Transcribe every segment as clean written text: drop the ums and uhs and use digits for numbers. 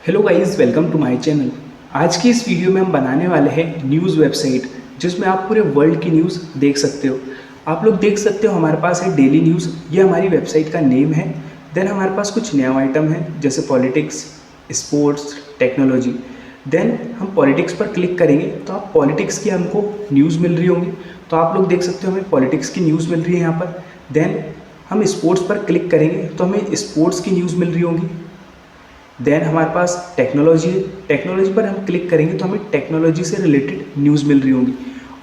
Hello guys, welcome to my channel. आज की इस वीडियो में हम बनाने वाले हैं न्यूज़ वेबसाइट, जिसमें आप पूरे वर्ल्ड की न्यूज़ देख सकते हो। आप लोग देख सकते हो हमारे पास है डेली न्यूज़, ये हमारी वेबसाइट का नेम है। देन हमारे पास कुछ नया आइटम है जैसे पॉलिटिक्स, स्पोर्ट्स, टेक्नोलॉजी। देन हम पॉलिटिक्स पर क्लिक करेंगे तो आप पॉलिटिक्स की हमको न्यूज़ मिल रही होंगी। तो आप लोग देख सकते हो हमें पॉलिटिक्स की न्यूज़ मिल रही है यहाँ पर। देन हम स्पोर्ट्स पर क्लिक करेंगे तो हमें स्पोर्ट्स की न्यूज़ मिल रही होंगी। देन हमारे पास टेक्नोलॉजी है, टेक्नोलॉजी पर हम क्लिक करेंगे तो हमें टेक्नोलॉजी से रिलेटेड न्यूज़ मिल रही होंगी।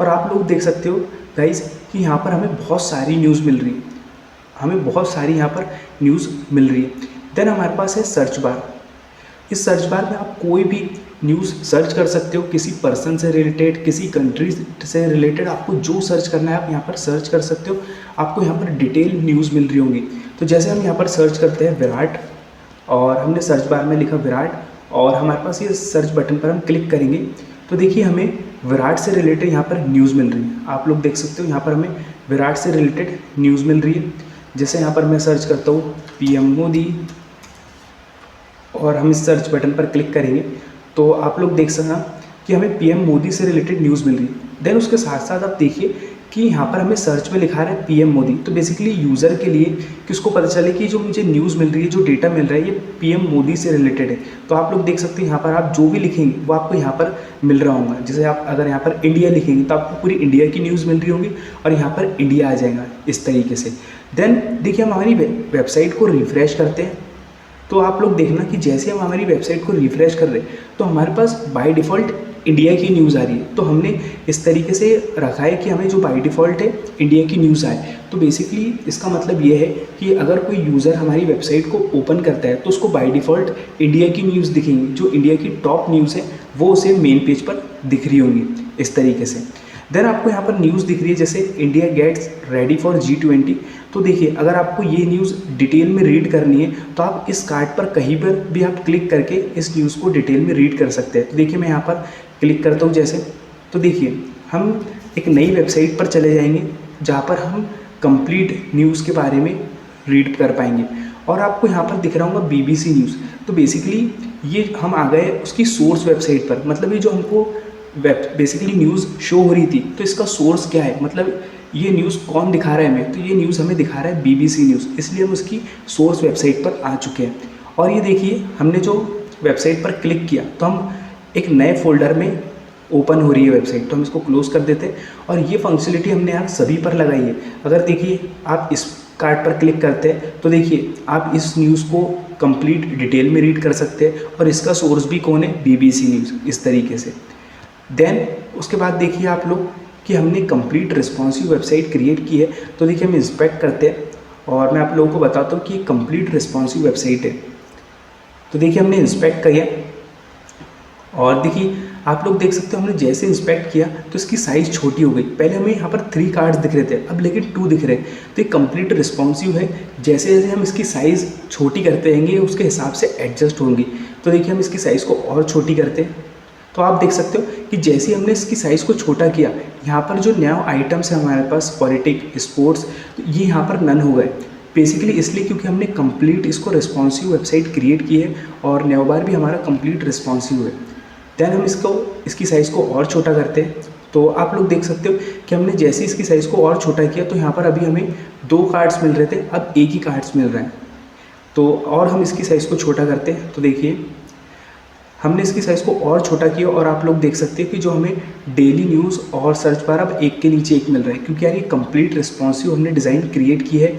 और आप लोग देख सकते हो गाइस कि यहाँ पर हमें बहुत सारी न्यूज़ मिल रही है, हमें बहुत सारी यहाँ पर न्यूज़ मिल रही है। देन हमारे पास है सर्च बार। इस सर्च बार में आप कोई भी न्यूज़ सर्च कर सकते हो, किसी पर्सन से रिलेटेड, किसी कंट्री से रिलेटेड, आपको जो सर्च करना है आप यहाँ पर सर्च कर सकते हो। आपको यहाँ पर डिटेल न्यूज़ मिल रही होंगी। तो जैसे हम यहाँ पर सर्च करते हैं विराट, और हमने सर्च बार में लिखा विराट, और हमारे पास ये सर्च बटन पर हम क्लिक करेंगे तो देखिए हमें विराट से रिलेटेड यहाँ पर न्यूज़ मिल रही है। आप लोग देख सकते हो यहाँ पर हमें विराट से रिलेटेड न्यूज़ मिल रही है। जैसे यहाँ पर मैं सर्च करता हूँ पीएम मोदी, और हम इस सर्च बटन पर क्लिक करेंगे तो आप लोग देख सकना कि हमें पीएम मोदी से रिलेटेड न्यूज़ मिल रही है। देन उसके साथ साथ आप देखिए कि यहाँ पर हमें सर्च में लिखा रहा है पीएम मोदी। तो बेसिकली यूज़र के लिए कि उसको पता चले कि जो मुझे न्यूज़ मिल रही है, जो डेटा मिल रहा है, ये पीएम मोदी से रिलेटेड है। तो आप लोग देख सकते हैं यहाँ पर आप जो भी लिखेंगे वो आपको यहाँ पर मिल रहा होगा। जैसे आप अगर यहाँ पर इंडिया लिखेंगे तो आपको पूरी इंडिया की न्यूज़ मिल रही होगी और यहाँ पर इंडिया आ जाएगा इस तरीके से। देन देखिए हम हमारी वेबसाइट को रिफ़्रेश करते हैं तो आप लोग देखना कि जैसे हम हमारी वेबसाइट को रिफ़्रेश कर रहे हैं तो हमारे पास बाय डिफ़ॉल्ट इंडिया की न्यूज़ आ रही है। तो हमने इस तरीके से रखा है कि हमें जो बाय डिफ़ॉल्ट है इंडिया की न्यूज़ आए। तो बेसिकली इसका मतलब ये है कि अगर कोई यूज़र हमारी वेबसाइट को ओपन करता है तो उसको बाय डिफ़ॉल्ट इंडिया की न्यूज़ दिखेंगी। जो इंडिया की टॉप न्यूज़ है वो उसे मेन पेज पर दिख रही होंगी इस तरीके से। देन आपको यहाँ पर न्यूज़ दिख रही है जैसे India gets ready for G20। तो देखिए अगर आपको ये न्यूज़ डिटेल में रीड करनी है तो आप इस कार्ड पर कहीं पर भी आप क्लिक करके इस न्यूज़ को डिटेल में रीड कर सकते हैं। तो देखिए मैं यहाँ पर क्लिक करता हूँ जैसे, तो देखिए हम एक नई वेबसाइट पर चले जाएंगे जहाँ पर हम कंप्लीट न्यूज़ के बारे में रीड कर पाएंगे। और आपको यहाँ पर दिख रहा होगा BBC न्यूज़। तो बेसिकली ये हम आ गए उसकी सोर्स वेबसाइट पर, मतलब ये जो हमको बेसिकली न्यूज़ शो हो रही थी तो इसका सोर्स क्या है, मतलब ये न्यूज़ कौन दिखा रहा है हमें, तो ये न्यूज़ हमें दिखा रहा है BBC न्यूज़, इसलिए हम उसकी सोर्स वेबसाइट पर आ चुके हैं। और ये देखिए हमने जो वेबसाइट पर क्लिक किया तो हम एक नए फोल्डर में ओपन हो रही है वेबसाइट, तो हम इसको क्लोज़ कर देते हैं। और ये फंक्शनलिटी हमने यहाँ सभी पर लगाई है। अगर देखिए आप इस कार्ड पर क्लिक करते हैं तो देखिए आप इस न्यूज़ को कंप्लीट डिटेल में रीड कर सकते हैं, और इसका सोर्स भी कौन है, BBC न्यूज़, इस तरीके से। देन उसके बाद देखिए आप लोग कि हमने कंप्लीट रिस्पॉन्सिव वेबसाइट क्रिएट की है। तो देखिए हम इंस्पेक्ट करते हैं और मैं आप लोगों को बताता हूँ कि कंप्लीट रिस्पॉन्सिव वेबसाइट है। तो देखिए हमने इंस्पेक्ट किया और देखिए आप लोग देख सकते हो हमने जैसे इंस्पेक्ट किया तो इसकी साइज़ छोटी हो गई। पहले हमें यहाँ पर 3 कार्ड्स दिख रहे थे, अब लेकिन 2 दिख रहे हैं। तो ये कंप्लीट रिस्पॉन्सिव है। जैसे जैसे हम इसकी साइज़ छोटी करते रहेंगे उसके हिसाब से एडजस्ट होंगी। तो देखिए हम इसकी साइज़ को और छोटी करते हैं तो आप देख सकते हो कि जैसे हमने इसकी साइज़ को छोटा किया, यहाँ पर जो नया आइटम्स है हमारे पास पॉलिटिक्स, स्पोर्ट्स, तो ये यहाँ पर नन हो गए। बेसिकली इसलिए क्योंकि हमने कंप्लीट इसको रिस्पॉन्सिव वेबसाइट क्रिएट की है और नया बार भी हमारा कंप्लीट रिस्पॉन्सिव है। देन हम इसकी साइज़ को और छोटा करते हैं तो आप लोग देख सकते हो कि हमने जैसे इसकी साइज़ को और छोटा किया तो यहाँ पर अभी हमें 2 कार्ड्स मिल रहे थे, अब एक ही कार्ड्स मिल रहे हैं। तो और हम इसकी साइज़ को छोटा करते हैं तो देखिए हमने इसकी साइज़ को और छोटा किया, और आप लोग देख सकते हैं कि जो हमें डेली न्यूज़ और सर्च बार अब एक के नीचे एक मिल रहा है, क्योंकि यार ये कंप्लीट रिस्पॉन्सिव हमने डिज़ाइन क्रिएट की है।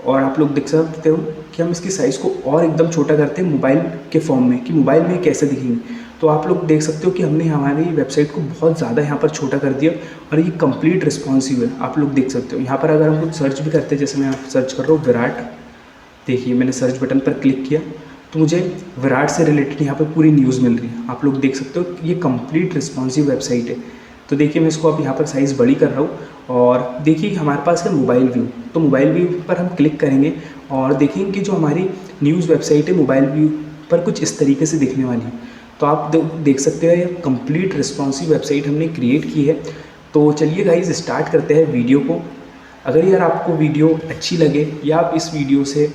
और आप लोग देख सकते हो कि हम इसकी साइज़ को और एकदम छोटा करते हैं मोबाइल के फॉर्म में, कि मोबाइल में कैसे दिखेंगे। तो आप लोग देख सकते हो कि हमने हमारी वेबसाइट को बहुत ज़्यादा यहाँ पर छोटा कर दिया और ये कंप्लीट रिस्पॉन्सिव है। आप लोग देख सकते हो यहाँ पर अगर हम कुछ सर्च भी करते हैं, जैसे मैं सर्च कर रहा हूँ विराट, देखिए मैंने सर्च बटन पर क्लिक किया तो मुझे विराट से रिलेटेड यहाँ पर पूरी न्यूज़ मिल रही है। आप लोग देख सकते हो कि ये कंप्लीट रिस्पॉन्सिव वेबसाइट है। तो देखिए मैं इसको अब यहाँ पर साइज़ बड़ी कर रहा हूँ, और देखिए हमारे पास है मोबाइल व्यू। तो मोबाइल व्यू पर हम क्लिक करेंगे और देखेंगे कि जो हमारी न्यूज़ वेबसाइट है मोबाइल व्यू पर कुछ इस तरीके से दिखने वाली है। तो आप देख सकते हो ये कंप्लीट रिस्पॉन्सिव वेबसाइट हमने क्रिएट की है। तो चलिए गाइज स्टार्ट करते हैं वीडियो को। अगर यार आपको वीडियो अच्छी लगे या आप इस वीडियो से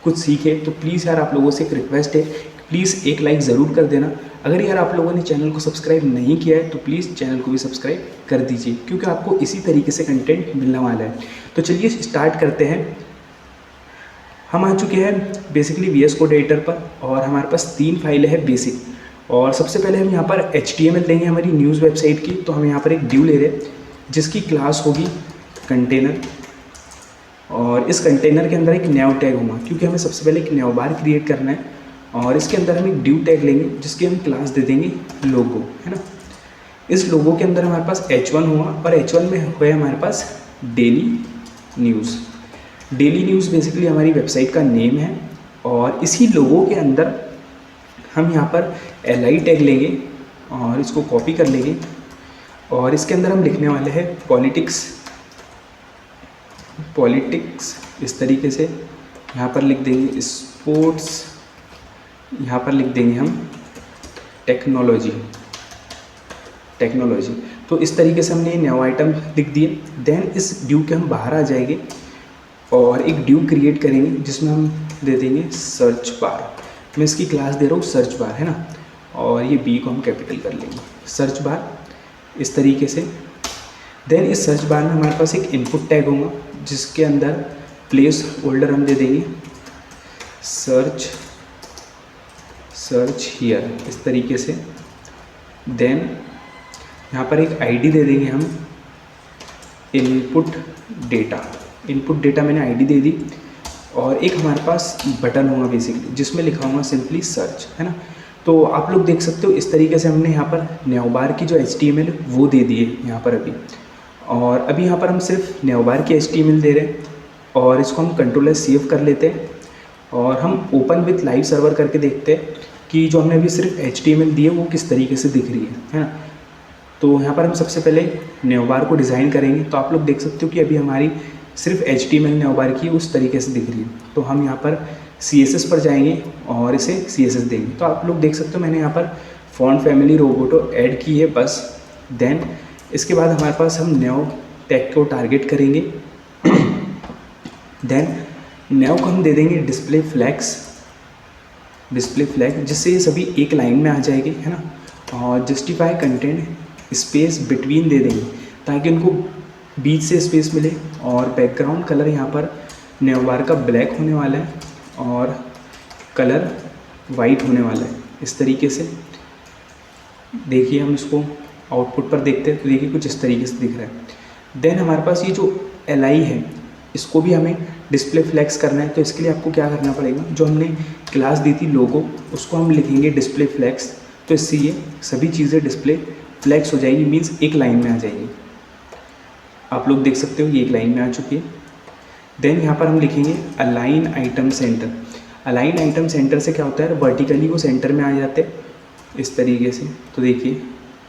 कुछ सीखे तो प्लीज़ यार आप लोगों से एक रिक्वेस्ट है, प्लीज़ एक लाइक ज़रूर कर देना। अगर यार आप लोगों ने चैनल को सब्सक्राइब नहीं किया है तो प्लीज़ चैनल को भी सब्सक्राइब कर दीजिए, क्योंकि आपको इसी तरीके से कंटेंट मिलने वाला है। तो चलिए स्टार्ट करते हैं। हम आ चुके हैं बेसिकली VS कोड एडिटर पर, और हमारे पास 3 फाइलें हैं बेसिक। और सबसे पहले हम यहाँ पर HTML लेंगे हमारी न्यूज़ वेबसाइट की। तो हम यहाँ पर एक ड्यू ले रहे हैं जिसकी क्लास होगी कंटेनर, और इस कंटेनर के अंदर एक न्यू टैग होगा, क्योंकि हमें सबसे पहले एक न्यू बार क्रिएट करना है। और इसके अंदर हम एक ड्यू टैग लेंगे जिसकी हम क्लास दे देंगे लोगो, है ना। इस लोगो के अंदर हमारे पास H1 होगा, और H1 में हुआ हमारे पास daily news. Daily news basically हमारी वेबसाइट का नेम है। और इसी लोगो के अंदर हम यहाँ पर LI टैग लेंगे और इसको कॉपी कर लेंगे, और इसके अंदर हम लिखने वाले हैं पॉलिटिक्स। इस तरीके से यहाँ पर लिख देंगे स्पोर्ट्स, यहाँ पर लिख देंगे हम टेक्नोलॉजी। तो इस तरीके से हमने न्यू आइटम लिख दिए। देन इस ड्यू के हम बाहर आ जाएंगे और एक ड्यू क्रिएट करेंगे जिसमें हम दे देंगे सर्च बार। मैं इसकी क्लास दे रहा हूँ सर्च बार, है ना, और ये B को हम कैपिटल कर लेंगे, सर्च बार, इस तरीके से। देन इस सर्च बार में हमारे पास एक इनपुट टैग होगा जिसके अंदर प्लेस होल्डर हम दे देंगे सर्च हियर, इस तरीके से। देन यहाँ पर एक ID दे देंगे हम इनपुट डेटा मैंने ID दे दी। और एक हमारे पास बटन होगा बेसिकली जिसमें लिखा होगा सिंपली सर्च, है ना। तो आप लोग देख सकते हो इस तरीके से हमने यहाँ पर न्यू बार की जो HTML वो दे दी है यहाँ पर अभी। और अभी यहाँ पर हम सिर्फ न्यू बार की HTML दे रहे हैं, और इसको हम Ctrl+C कर लेते हैं, और हम ओपन विथ लाइव सर्वर करके देखते हैं कि जो हमने अभी सिर्फ HTML दी है वो किस तरीके से दिख रही है ना। तो यहाँ पर हम सबसे पहले न्यू बार को डिज़ाइन करेंगे। तो आप लोग देख सकते हो कि अभी हमारी सिर्फ HTML न्यू बार की उस तरीके से दिख रही है। तो हम यहाँ पर CSS पर जाएंगे और इसे CSS देंगे। तो आप लोग देख सकते हो मैंने यहाँ पर फॉन्ट फैमिली रोबोटो ऐड की है बस। देन इसके बाद हमारे पास हम न्यू टैग को टारगेट करेंगे। देन न्यू को हम दे देंगे डिस्प्ले फ्लैग, जिससे ये सभी एक लाइन में आ जाएगी, है ना। और जस्टिफाई कंटेंट स्पेस बिटवीन दे देंगे ताकि उनको बीच से स्पेस मिले। और बैकग्राउंड कलर यहाँ पर न्यू बार का ब्लैक होने वाला है और कलर वाइट होने वाला है, इस तरीके से। देखिए हम इसको आउटपुट पर देखते हैं तो देखिए कुछ इस तरीके से दिख रहा है। देन हमारे पास ये जो LI है इसको भी हमें डिस्प्ले फ्लैग्स करना है। तो इसके लिए आपको क्या करना पड़ेगा, जो हमने क्लास दी थी लोगो उसको हम लिखेंगे डिस्प्ले फ्लैग्स। तो इससे ये सभी चीज़ें डिस्प्ले फ्लैग्स हो जाएगी, मीन्स एक लाइन में आ जाएगी। आप लोग देख सकते हो ये एक लाइन में आ चुकी है। देन यहाँ पर हम लिखेंगे align item centre. Align item centre से क्या होता है, वर्टिकली वो सेंटर में आ जाते हैं इस तरीके से। तो देखिए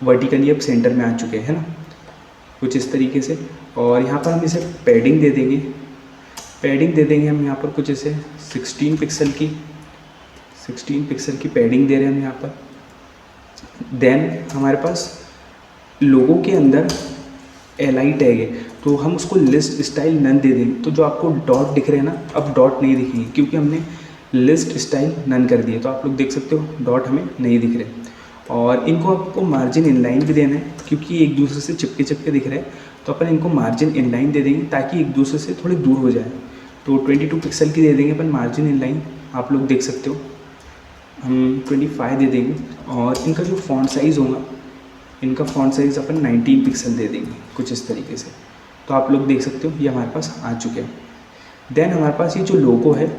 वर्टिकली अब सेंटर में आ चुके हैं, है ना, कुछ इस तरीके से। और यहाँ पर हम इसे पैडिंग दे देंगे हम यहाँ पर कुछ इसे 16 पिक्सल की पैडिंग दे रहे हैं हम यहाँ पर। देन हमारे पास लोगों के अंदर LI टैग है तो हम उसको लिस्ट स्टाइल नन दे देंगे। तो जो आपको डॉट दिख रहे हैं ना, अब डॉट नहीं दिखेंगे क्योंकि हमने लिस्ट स्टाइल नन कर दिए। तो आप लोग देख सकते हो डॉट हमें नहीं दिख रहे। और इनको आपको मार्जिन इनलाइन भी देना है क्योंकि एक दूसरे से चिपके दिख रहे हैं। तो अपन इनको मार्जिन इनलाइन दे देंगे ताकि एक दूसरे से थोड़े दूर हो जाए। तो 22 पिक्सल की दे देंगे अपन मार्जिन इनलाइन, आप लोग देख सकते हो। हम 25 दे देंगे। और इनका जो फॉन्ट साइज़ होगा, इनका फॉन्ट साइज़ अपन 19 पिक्सल दे देंगे कुछ इस तरीके से। तो आप लोग देख सकते हो ये हमारे पास आ चुके हैं। देन हमारे पास ये जो लोगो है,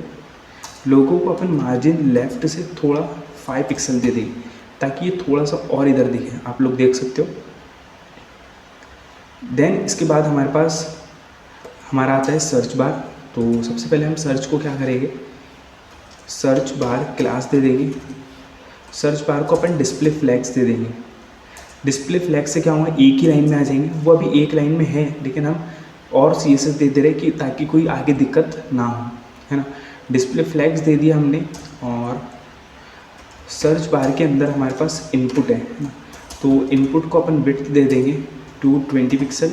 लोगो को अपन मार्जिन लेफ़्ट से थोड़ा 5 पिक्सल दे देंगे ताकि ये थोड़ा सा और इधर दिखे, आप लोग देख सकते हो। देन इसके बाद हमारे पास हमारा आता है सर्च बार। तो सबसे पहले हम सर्च को क्या करेंगे, सर्च बार क्लास दे देंगे। सर्च बार को अपन डिस्प्ले फ्लैग्स दे देंगे। डिस्प्ले फ्लैग से क्या होगा, एक ही लाइन में आ जाएंगे। वो अभी एक लाइन में है लेकिन हम और CSS दे रहे कि ताकि कोई आगे दिक्कत ना हो, है ना। डिस्प्ले फ्लैग्स दे दिया हमने। और सर्च बार के अंदर हमारे पास इनपुट है ना, तो इनपुट को अपन विड्थ दे देंगे 220 पिक्सल।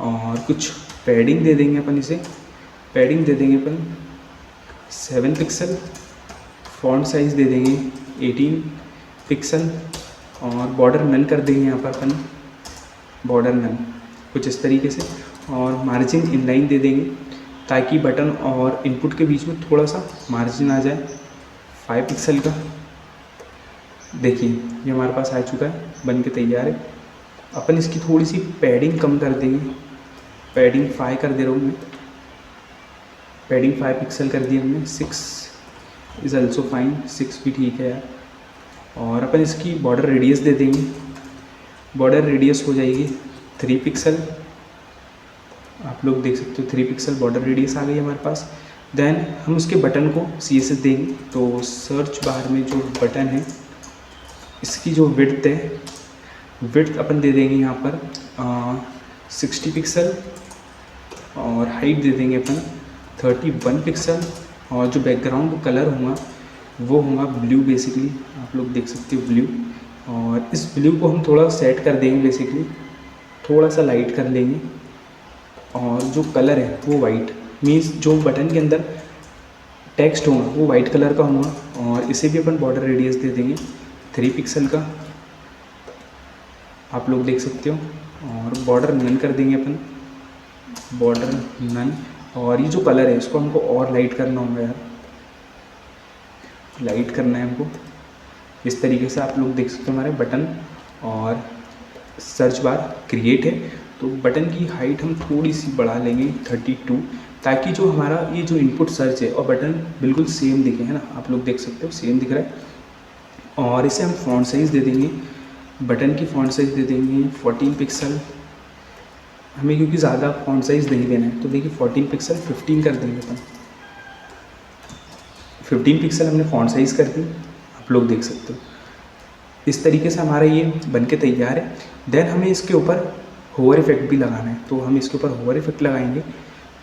और कुछ पैडिंग दे देंगे अपन, इसे पैडिंग दे देंगे अपन 7 पिक्सल। फॉन्ट साइज़ दे देंगे 18 पिक्सल और बॉर्डर नन कर देंगे यहाँ पर अपन, बॉर्डर नन कुछ इस तरीके से, और मार्जिन इनलाइन दे देंगे ताकि बटन और इनपुट के बीच में थोड़ा सा मार्जिन आ जाए 5 पिक्सल का। देखिए ये हमारे पास आ चुका है, बन के तैयार है। अपन इसकी थोड़ी सी पैडिंग कम कर देंगे, पैडिंग 5 कर दे रहा हूँ मैं, पैडिंग 5 पिक्सल कर दी हमने। 6 इज़ ऑल्सो फाइन, 6 भी ठीक है यार। और अपन इसकी बॉर्डर रेडियस दे देंगे, बॉर्डर रेडियस हो जाएगी 3 पिक्सल, आप लोग देख सकते हो 3 पिक्सल बॉर्डर रेडियस आ गई हमारे पास। देन हम उसके बटन को CSS देंगे, तो सर्च बार में जो बटन है इसकी जो विड्थ है, विड्थ अपन दे देंगे यहाँ पर 60 पिक्सल, और हाइट दे देंगे अपन 31 पिक्सल, और जो बैकग्राउंड कलर होगा वो होगा ब्लू, बेसिकली आप लोग देख सकते हो ब्लू। और इस ब्लू को हम थोड़ा सेट कर देंगे, बेसिकली थोड़ा सा लाइट कर लेंगे, और जो कलर है वो वाइट, मीन्स जो बटन के अंदर टेक्स्ट होगा वो वाइट कलर का होगा। और इसे भी अपन बॉर्डर रेडियस दे देंगे 3 पिक्सल का, आप लोग देख सकते हो। और बॉर्डर नन कर देंगे अपन, बॉर्डर नन। और ये जो कलर है इसको हमको और लाइट करना होगा यार, लाइट करना है हमको इस तरीके से। आप लोग देख सकते हो हमारे बटन और सर्च बार क्रिएट है, तो बटन की हाइट हम थोड़ी सी बढ़ा लेंगे 32, ताकि जो हमारा ये जो इनपुट सर्च है और बटन बिल्कुल सेम दिखे, है ना, आप लोग देख सकते हो सेम दिख रहा है। और इसे हम फॉन्ट साइज़ दे देंगे, बटन की फॉन्ट साइज़ दे देंगे 14 पिक्सल हमें, क्योंकि ज़्यादा फॉन्ट साइज़ नहीं देना है, तो देखिए 14 पिक्सल 15 कर देंगे अपन, 15 पिक्सल हमने फॉन्ट साइज़ कर दी, आप लोग देख सकते हो। इस तरीके से हमारा ये बन के तैयार है। देन हमें इसके ऊपर होवर इफेक्ट भी लगाना है, तो हम इसके ऊपर होवर इफेक्ट लगाएंगे।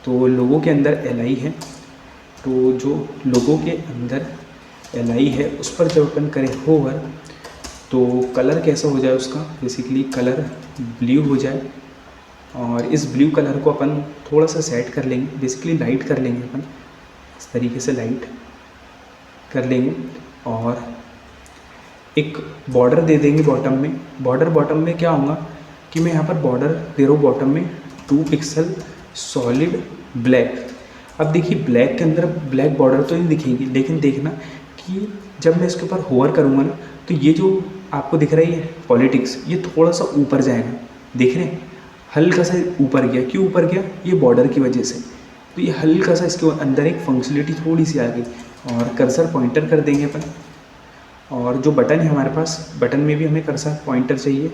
तो लोगों के अंदर LI है, तो जो लोगों के अंदर LI है उस पर जब अपन करें होवर, तो कलर कैसा हो जाए उसका, बेसिकली कलर ब्लू हो जाए। और इस ब्लू कलर को अपन थोड़ा सा सेट कर लेंगे, बेसिकली लाइट कर लेंगे अपन, इस तरीके से लाइट कर लेंगे। और एक बॉर्डर दे देंगे बॉटम में, बॉर्डर बॉटम में क्या होगा कि मैं यहाँ पर बॉर्डर दे रहा हूँ बॉटम में 2 पिक्सल सॉलिड ब्लैक। अब देखिए ब्लैक के अंदर ब्लैक बॉर्डर तो नहीं दिखेंगी, लेकिन देखना कि जब मैं इसके ऊपर होवर करूँगा ना, तो ये जो आपको दिख रही है पॉलिटिक्स, ये थोड़ा सा ऊपर जाएगा, देख रहे हैं हल्का सा ऊपर गया। क्यों ऊपर गया? ये बॉर्डर की वजह से। तो ये हल्का सा इसके अंदर एक फंक्शनलिटी थोड़ी सी आ गई। और कर्सर पॉइंटर कर देंगे अपन, और जो बटन है हमारे पास, बटन में भी हमें कर्सर पॉइंटर चाहिए,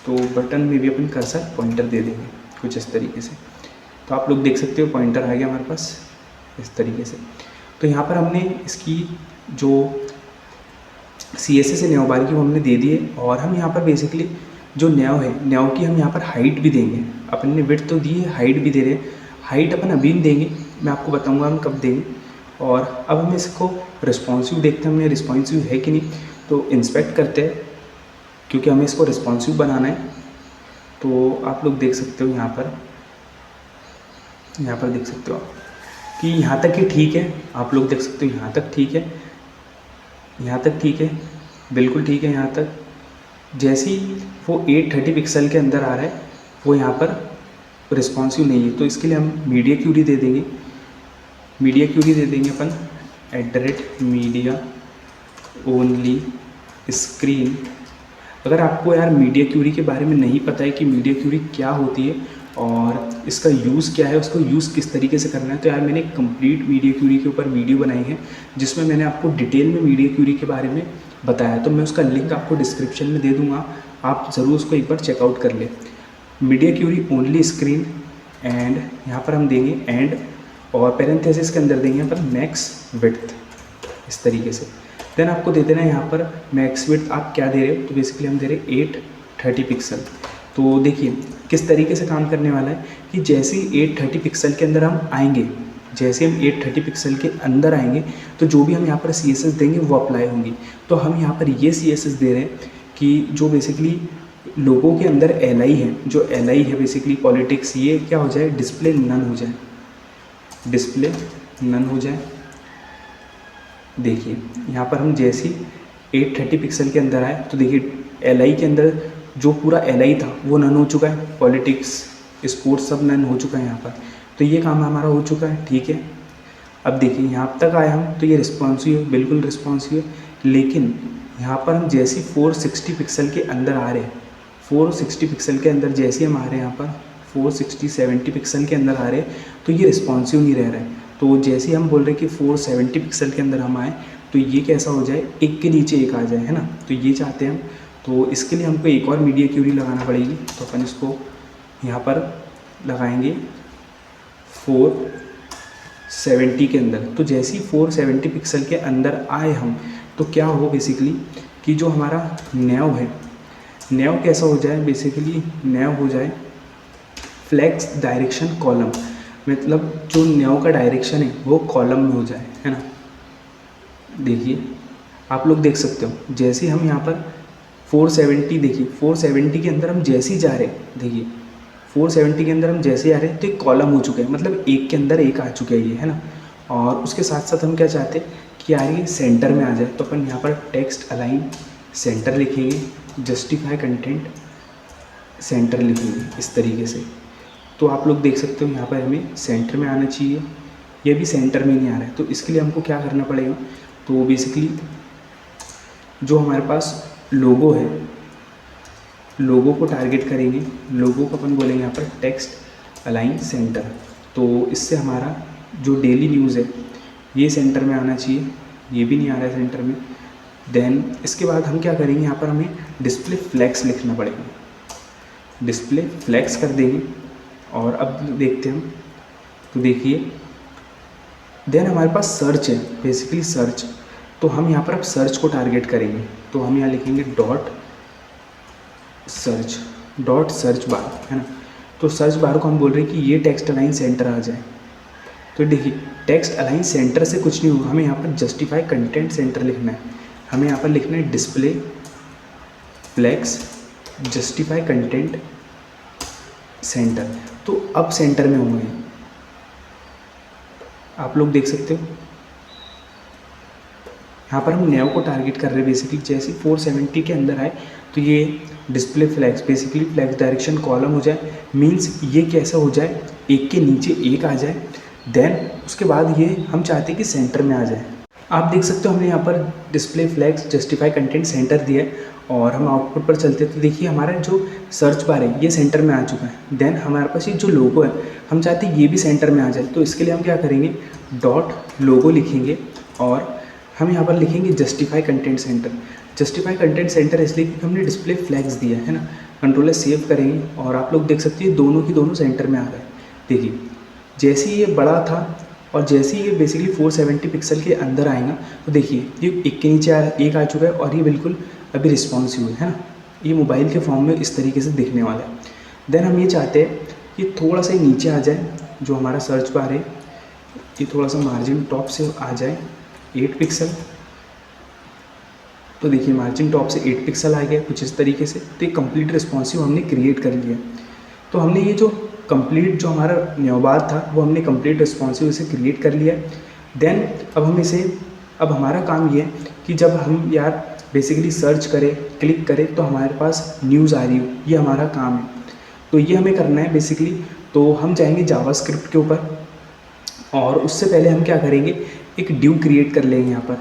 तो बटन में भी अपन कर्सर पॉइंटर दे देंगे कुछ इस तरीके से। तो आप लोग देख सकते हो पॉइंटर आ गया हमारे पास इस तरीके से। तो यहाँ पर हमने इसकी जो CSS है न्याव बार की वो हमने दे दी है। और हम यहाँ पर बेसिकली जो न्याव है, न्याव की हम यहाँ पर हाइट भी देंगे। अपन ने विड्थ तो दी है, हाइट भी दे रहे हैं। हाइट अपन अभी नहीं देंगे, मैं आपको बताऊँगा हम कब देंगे। और अब हम इसको रिस्पॉन्सिव देखते हैं, हमने रिस्पॉन्सिव है कि नहीं, तो इंस्पेक्ट करते हैं, क्योंकि हमें इसको रिस्पॉन्सिव बनाना है। तो आप लोग देख सकते हो यहाँ पर देख सकते हो आप कि यहाँ तक ही ठीक है। आप लोग देख सकते हो यहाँ तक ठीक है, यहाँ तक ठीक है, बिल्कुल ठीक है। यहाँ तक जैसे ही वो 830 पिक्सल के अंदर आ रहा है, वो यहाँ पर रिस्पॉन्सिव नहीं है। तो इसके लिए हम मीडिया क्यूरी दे देंगे, मीडिया क्यूरी दे देंगे अपन @media ओनली स्क्रीन। अगर आपको यार मीडिया क्यूरी के बारे में नहीं पता है कि मीडिया क्यूरी क्या होती है और इसका यूज़ क्या है, उसको यूज़ किस तरीके से करना है, तो यार मैंने एक कंप्लीट मीडिया क्यूरी के ऊपर वीडियो बनाई है, जिसमें मैंने आपको डिटेल में मीडिया क्यूरी के बारे में बताया। तो मैं उसका लिंक आपको डिस्क्रिप्शन में दे दूँगा, आप ज़रूर उसको एक बार चेकआउट कर लें। Media query only screen, and यहाँ पर हम देंगे एंड, और पैरेंथेसिस के अंदर देंगे अपन मैक्स विड्थ इस तरीके से। देन आपको दे देना है यहाँ पर मैक्स विड्थ आप क्या दे रहे हो, तो बेसिकली हम दे रहे हैं 830 पिक्सल। तो देखिए किस तरीके से काम करने वाला है कि जैसे ही 830 पिक्सल के अंदर हम आएंगे, जैसे हम 830 पिक्सल के अंदर आएंगे, तो जो भी हम यहाँ पर CSS देंगे वो अप्लाई होंगी। तो हम यहाँ पर ये CSS दे रहे हैं कि जो बेसिकली लोगों के अंदर LI है, जो LI है बेसिकली पॉलिटिक्स, ये क्या हो जाए, डिस्प्ले नन हो जाए, डिस्प्ले नन हो जाए। देखिए यहाँ पर हम जैसे ही 830 पिक्सल के अंदर आए तो देखिए LI के अंदर जो पूरा LI था वो नन हो चुका है, पॉलिटिक्स स्पोर्ट्स सब नन हो चुका है यहाँ पर। तो ये काम हमारा हो चुका है, ठीक है। अब देखिए यहाँ तक आए हम तो ये रिस्पॉन्सिव है, बिल्कुल रिस्पॉन्सिव है। लेकिन यहाँ पर हम जैसे 460 पिक्सल के अंदर आ रहे हैं, 460 पिक्सल के अंदर जैसे हम आ रहे हैं यहाँ पर 460-70 पिक्सल के अंदर आ रहे हैं तो ये रिस्पॉन्सिव नहीं रह रहा है। तो जैसे ही हम बोल रहे हैं कि 470 पिक्सल के अंदर हम आए तो ये कैसा हो जाए, एक के नीचे एक आ जाए, है ना। तो ये चाहते हैं हम। तो इसके लिए हमको एक और मीडिया क्यूरी लगाना पड़ेगी। तो अपन इसको यहाँ पर लगाएंगे 470 के अंदर। तो जैसे ही 470 पिक्सल के अंदर आए हम तो क्या हो बेसिकली कि जो हमारा नैव है, नैव कैसा हो जाए बेसिकली, नैव हो जाए फ्लैक्स डायरेक्शन कॉलम, मतलब जो नैव का डायरेक्शन है वो कॉलम में हो जाए, है ना। देखिए आप लोग देख सकते हो जैसे हम यहाँ पर 470, देखिए 470 के अंदर हम जैसे ही जा रहे हैं, देखिए 470 के अंदर हम जैसे ही आ रहे हैं तो एक कॉलम हो चुका है, मतलब एक के अंदर एक आ चुका है ये, है ना। और उसके साथ साथ हम क्या चाहते हैं कि यार ये सेंटर में आ जाए। तो अपन यहाँ पर टेक्स्ट अलाइन सेंटर लिखेंगे, जस्टिफाई कंटेंट सेंटर लिखेंगे इस तरीके से। तो आप लोग देख सकते हो यहाँ पर हमें सेंटर में आना चाहिए, ये भी सेंटर में नहीं आ रहा है। तो इसके लिए हमको क्या करना पड़ेगा, तो बेसिकली जो हमारे पास लोगो है, लोगो को टारगेट करेंगे, लोगो को अपन बोलेंगे यहाँ पर टेक्स्ट अलाइन सेंटर। तो इससे हमारा जो डेली न्यूज़ है ये सेंटर में आना चाहिए, ये भी नहीं आ रहा है सेंटर में। देन इसके बाद हम क्या करेंगे, यहाँ पर हमें डिस्प्ले फ्लैक्स लिखना पड़ेगा, डिस्प्ले फ्लैक्स कर देंगे। और अब देखते हैं हम, तो देखिए देन हमारे पास सर्च है, बेसिकली सर्च। तो हम यहाँ पर अब सर्च को टारगेट करेंगे। तो हम यहाँ लिखेंगे डॉट सर्च बार, है ना। तो सर्च बार को हम बोल रहे हैं कि ये टेक्स्ट अलाइन सेंटर आ जाए। तो देखिए टेक्स्ट अलाइन सेंटर से कुछ नहीं होगा, हमें यहाँ पर जस्टिफाई कंटेंट सेंटर लिखना है। हमें यहाँ पर लिखना है display flex justify content center. तो अब सेंटर में होंगे, आप लोग देख सकते हो यहाँ पर हम नैव को टारगेट कर रहे हैं। बेसिकली जैसे 470 के अंदर आए तो ये display flex, basically flex direction column हो जाए, मींस ये कैसा हो जाए, एक के नीचे एक आ जाए। देन उसके बाद ये हम चाहते हैं कि सेंटर में आ जाए। आप देख सकते हो हमने यहाँ पर display flex justify content center दिया है। और हम आउटपुट पर चलते हैं तो देखिए हमारा जो सर्च बार है ये सेंटर में आ चुका है। देन हमारे पास ये जो लोगो है हम चाहते हैं ये भी सेंटर में आ जाए। तो इसके लिए हम क्या करेंगे, डॉट लोगो लिखेंगे और हम यहाँ पर लिखेंगे justify content centre. Justify content centre इसलिए क्योंकि हमने डिस्प्ले फ्लैग्स दिया है ना। कंट्रोलर सेव करेंगे और आप लोग देख सकते हैं दोनों की दोनों सेंटर में आ रहा है। देखिए जैसे ही ये बड़ा था और जैसे ही ये बेसिकली 470 पिक्सल के अंदर आएगा तो देखिए ये एक के नीचे एक आ चुका है और ये बिल्कुल अभी रिस्पॉन्सिव है ना। ये मोबाइल के फॉर्म में इस तरीके से दिखने वाला है। देन हम ये चाहते हैं कि थोड़ा सा नीचे आ जाए, जो हमारा सर्च बार है ये थोड़ा सा मार्जिन टॉप से आ जाए 8 पिक्सल। तो देखिए मार्जिन टॉप से 8 पिक्सल आ गया कुछ इस तरीके से। तो एक कंप्लीट रिस्पॉन्सिव हमने क्रिएट कर लिया। तो हमने ये जो कंप्लीट जो हमारा न्योबार था वो हमने कंप्लीट रिस्पॉन्सिव इसे क्रिएट कर लिया। देन अब हम इसे, अब हमारा काम ये है कि जब हम यार बेसिकली सर्च करें, क्लिक करें तो हमारे पास न्यूज़ आ रही हो, ये हमारा काम है। तो ये हमें करना है बेसिकली। तो हम जाएंगे जावास्क्रिप्ट के ऊपर और उससे पहले हम क्या करेंगे, एक ड्यू क्रिएट कर लेंगे। यहाँ पर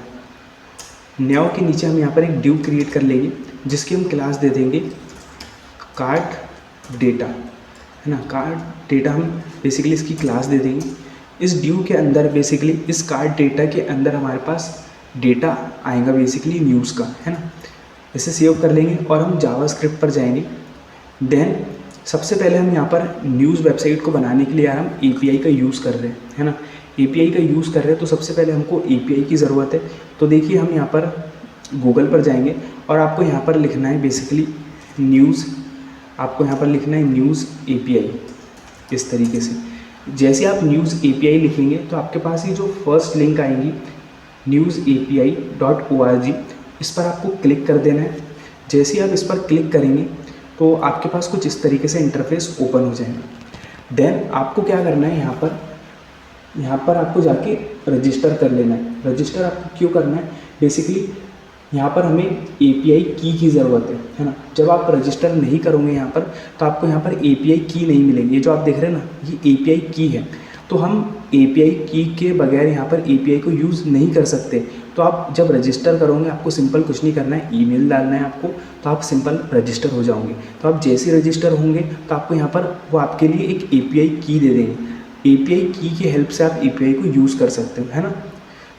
न्याव के नीचे हम यहाँ पर एक ड्यू क्रिएट कर लेंगे जिसकी हम क्लास दे देंगे कार्ट डेटा, है ना। कार्ट डेटा हम बेसिकली इसकी क्लास दे देंगे। इस ड्यू के अंदर बेसिकली इस कार्ट डेटा के अंदर हमारे पास डेटा आएगा बेसिकली न्यूज़ का, है ना। इसे सेव कर लेंगे और हम जावास्क्रिप्ट पर जाएंगे। देन सबसे पहले हम यहाँ पर न्यूज़ वेबसाइट को बनाने के लिए यार हम API का यूज़ कर रहे हैं, है ना। API का यूज़ कर रहे हैं तो सबसे पहले हमको API की ज़रूरत है। तो देखिए हम यहाँ पर गूगल पर जाएंगे और आपको यहाँ पर लिखना है बेसिकली न्यूज़, आपको यहाँ पर लिखना है न्यूज़ API इस तरीके से। जैसे आप न्यूज़ API लिखेंगे तो आपके पास ही जो फर्स्ट लिंक आएंगी newsapi.org, इस पर आपको क्लिक कर देना है। जैसे ही आप इस पर क्लिक करेंगे तो आपके पास कुछ इस तरीके से इंटरफेस ओपन हो जाएगा। देन आपको क्या करना है, यहाँ पर यहाँ पर आपको जाके रजिस्टर कर लेना है। रजिस्टर आपको क्यों करना है, बेसिकली यहाँ पर हमें API की ज़रूरत है ना। जब आप रजिस्टर नहीं करोगे यहाँ पर तो आपको यहाँ पर API की नहीं मिलेगी। ये जो आप देख रहे हैं ना, ये API की है। तो हम API की के बगैर यहाँ पर API को यूज़ नहीं कर सकते। तो आप जब रजिस्टर करोगे आपको सिंपल कुछ नहीं करना है, ईमेल डालना है आपको, तो आप सिंपल रजिस्टर हो जाओगे। तो आप जैसे रजिस्टर होंगे तो आपको यहाँ पर वो आपके लिए एक API की दे देंगे। API की हेल्प से आप API को यूज़ कर सकते हो, है ना।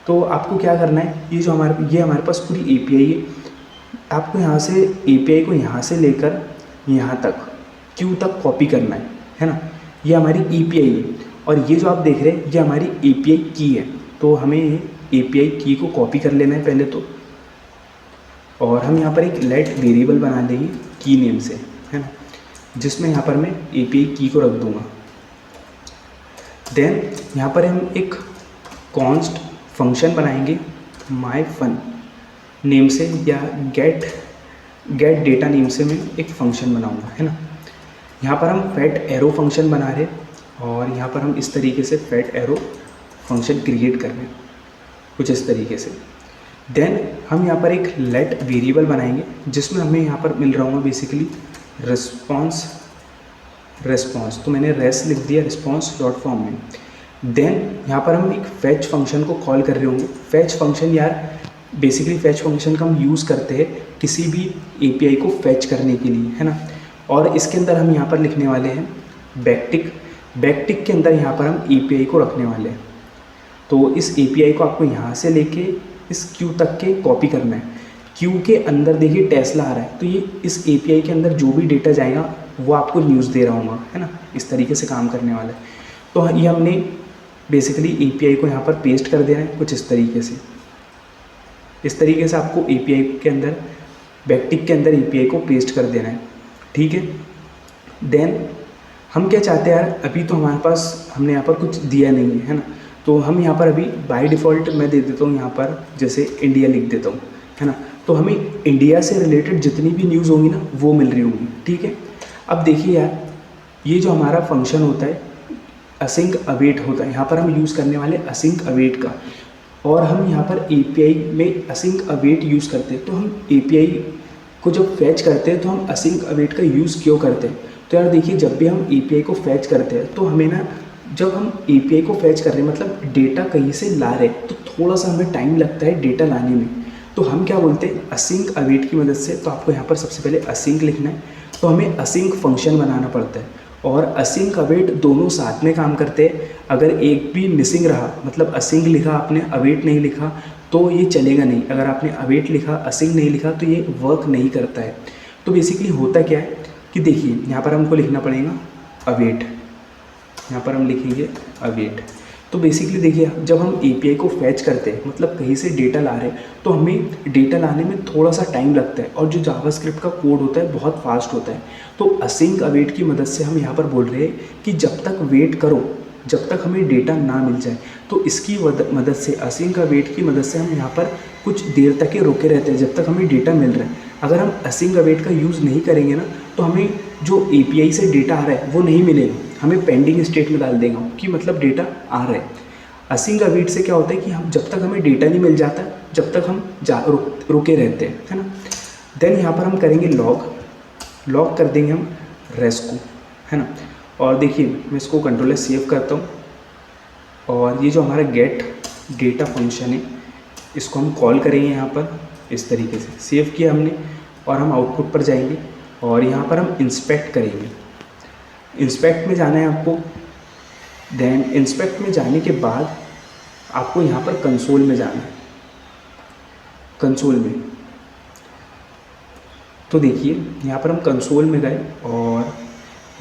तो आपको क्या करना है, ये जो हमारे पास पूरी API है, आपको यहाँ से API को यहाँ से लेकर यहाँ तक क्यू तक कॉपी करना है ना। ये हमारी API है और ये जो आप देख रहे हैं ये हमारी API की है। तो हमें API की को कॉपी कर लेना है पहले तो, और हम यहाँ पर एक लेट वेरिएबल बना लेंगे की नेम से, है ना, जिसमें यहाँ पर मैं API की को रख दूँगा। देन यहाँ पर हम एक कॉन्स्ट फंक्शन बनाएंगे माई फन नेम से, या गेट डेटा नेम से मैं एक फ़ंक्शन बनाऊंगा, है ना। यहाँ पर हम फैट एरो फंक्शन बना रहे हैं और यहाँ पर हम इस तरीके से फैट एरो फंक्शन क्रिएट कर रहे हैं कुछ इस तरीके से। देन हम यहाँ पर एक लेट वेरिएबल बनाएंगे जिसमें हमें यहाँ पर मिल रहा होगा बेसिकली रेस्पॉन्स। तो मैंने रेस लिख दिया रिस्पॉन्स डॉट फॉर्म में। देन यहाँ पर हम एक फैच फंक्शन को कॉल कर रहे होंगे। फैच फंक्शन यार बेसिकली फैच फंक्शन का हम यूज़ करते हैं किसी भी API को फैच करने के लिए, है ना। और इसके अंदर हम यहाँ पर लिखने वाले हैं बैकटिक के अंदर यहाँ पर हम API को रखने वाले हैं। तो इस API को आपको यहाँ से लेके इस क्यू तक के कॉपी करना है। क्यू के अंदर देखिए टेस्ला आ रहा है, तो ये इस API के अंदर जो भी डेटा जाएगा वो आपको न्यूज़ दे रहा होगा, है ना। इस तरीके से काम करने वाला है। तो ये हमने बेसिकली API को यहाँ पर पेस्ट कर देना है कुछ इस तरीके से। इस तरीके से आपको API के अंदर बैकटिक के अंदर API को पेस्ट कर देना है, ठीक है। देन हम क्या चाहते हैं यार, अभी तो हमारे पास हमने यहाँ पर कुछ दिया नहीं है ना। तो हम यहाँ पर अभी बाय डिफ़ॉल्ट मैं दे देता हूँ यहाँ पर जैसे इंडिया लिख देता हूँ, है ना। तो हमें इंडिया से रिलेटेड जितनी भी न्यूज़ होंगी ना वो मिल रही होंगी, ठीक है। अब देखिए यार, ये जो हमारा फंक्शन होता है असिंक अवेट होता है, यहाँ पर हम यूज़ करने वाले असिंक अवेट का। और हम यहाँ पर API में असिंक अवेट यूज़ करते हैं। तो हम API को जब फैच करते हैं तो हम असिंक अवेट का यूज़ क्यों करते हैं, तो यार देखिए जब भी हम API को फैच करते हैं तो हमें ना, जब हम API को फैच कर रहे हैं मतलब डेटा कहीं से ला रहे हैं तो थोड़ा सा हमें टाइम लगता है डेटा लाने में। तो हम क्या बोलते हैं असिंक अवेट की मदद से। तो आपको यहाँ पर सबसे पहले असिंक लिखना है, तो हमें असिंक फंक्शन बनाना पड़ता है। और असिंक अवेट दोनों साथ में काम करते हैं। अगर एक भी मिसिंग रहा, मतलब असिंक लिखा आपने अवेट नहीं लिखा, तो ये चलेगा नहीं। अगर आपने अवेट लिखा असिंक नहीं लिखा तो ये वर्क नहीं करता है। तो बेसिकली होता क्या है कि देखिए यहाँ पर हमको लिखना पड़ेगा अवेट, यहाँ पर हम लिखेंगे अवेट। तो बेसिकली देखिए जब हम API को फैच करते हैं मतलब कहीं से डेटा ला रहे हैं तो हमें डेटा लाने में थोड़ा सा टाइम लगता है, और जो जावास्क्रिप्ट का कोड होता है बहुत फास्ट होता है। तो असिंक अवेट की मदद से हम यहाँ पर बोल रहे हैं कि जब तक वेट करो जब तक हमें डेटा ना मिल जाए। तो इसकी मदद से असिंक अवेट की मदद से हम यहाँ पर कुछ देर तक ही रुके रहते हैं जब तक हमें डेटा मिल रहा है। अगर हम असिंक अवेट का यूज़ नहीं करेंगे ना तो हमें जो API से डेटा आ रहा है वो नहीं मिलेगा, हमें पेंडिंग स्टेट में डाल देगा कि मतलब डेटा आ रहा है। असिंक अवेट से क्या होता है कि हम जब तक हमें डेटा नहीं मिल जाता जब तक हम रुके रहते हैं, है ना। देन यहाँ पर हम करेंगे लॉग कर देंगे हम रेस को, है ना। और देखिए मैं इसको कंट्रोल से सेव करता हूँ, और ये जो हमारा गेट डेटा फंक्शन है इसको हम कॉल करेंगे यहाँ पर इस तरीके से। सेव किया हमने और हम आउटपुट पर जाएंगे और यहाँ पर हम इंस्पेक्ट करेंगे। इंस्पेक्ट में जाना है आपको। देन इंस्पेक्ट में जाने के बाद आपको यहाँ पर कंसोल में जाना है। कंसोल में तो देखिए यहाँ पर हम कंसोल में गए और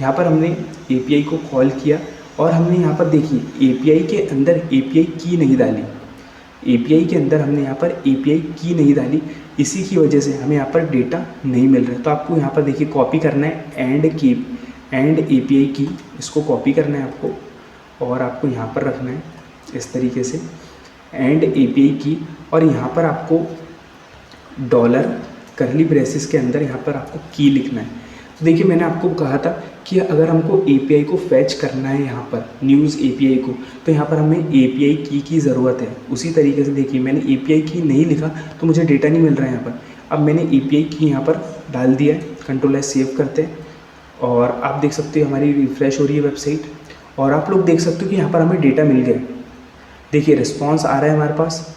यहाँ पर हमने API को कॉल किया और हमने यहाँ पर देखिए API के अंदर API की नहीं डाली। API के अंदर हमने यहाँ पर API की नहीं डाली, इसी की वजह से हमें यहाँ पर डेटा नहीं मिल रहा है। तो आपको यहाँ पर देखिए कॉपी करना है एंड API की, इसको कॉपी करना है आपको और आपको यहाँ पर रखना है इस तरीके से एंड API की। और यहाँ पर आपको डॉलर करली ब्रेसेस के अंदर यहाँ पर आपको की लिखना है। तो देखिए मैंने आपको कहा था कि अगर हमको एपीआई को फैच करना है यहाँ पर न्यूज़ एपीआई को, तो यहाँ पर हमें एपीआई की ज़रूरत है। उसी तरीके से देखिए मैंने एपीआई की नहीं लिखा तो मुझे डेटा नहीं मिल रहा है यहाँ पर। अब मैंने एपीआई की यहाँ पर डाल दिया है, कंट्रोल एस सेव करते हैं और आप देख सकते हो हमारी रिफ़्रेश हो रही है वेबसाइट और आप लोग देख सकते हो कि यहाँ पर हमें डेटा मिल गया। देखिए रिस्पॉन्स आ रहा है हमारे पास,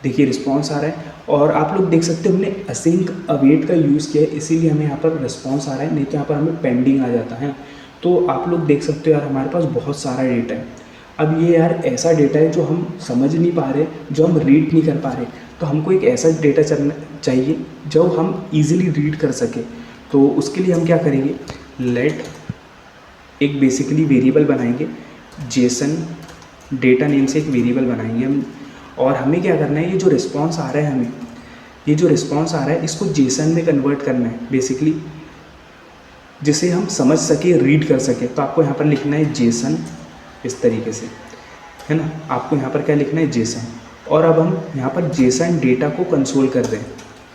देखिए रिस्पॉन्स आ रहा है और आप लोग देख सकते हो हमने असिंक अवेट का यूज़ किया है, इसीलिए हमें यहाँ पर रिस्पॉन्स आ रहा है, नहीं तो यहाँ पर हमें पेंडिंग आ जाता है। तो आप लोग देख सकते हो यार हमारे पास बहुत सारा डेटा है। अब ये यार ऐसा डेटा है जो हम समझ नहीं पा रहे, जो हम रीड नहीं कर पा रहे, तो हमको एक ऐसा डेटा चाहिए जो हम ईजिली रीड कर सके। तो उसके लिए हम क्या करेंगे, लेट एक बेसिकली वेरिएबल बनाएंगे, जेसन डेटा नेम से एक वेरिएबल बनाएंगे हम, और हमें क्या करना है, ये जो रिस्पॉन्स आ रहा है हमें, ये जो रिस्पॉन्स आ रहा है इसको जेसन में कन्वर्ट करना है बेसिकली, जिसे हम समझ सके, रीड कर सके। तो आपको यहाँ पर लिखना है जेसन, इस तरीके से, है ना। आपको यहाँ पर क्या लिखना है, जेसन। और अब हम यहाँ पर जेसन डेटा को कंसोल कर रहे हैं,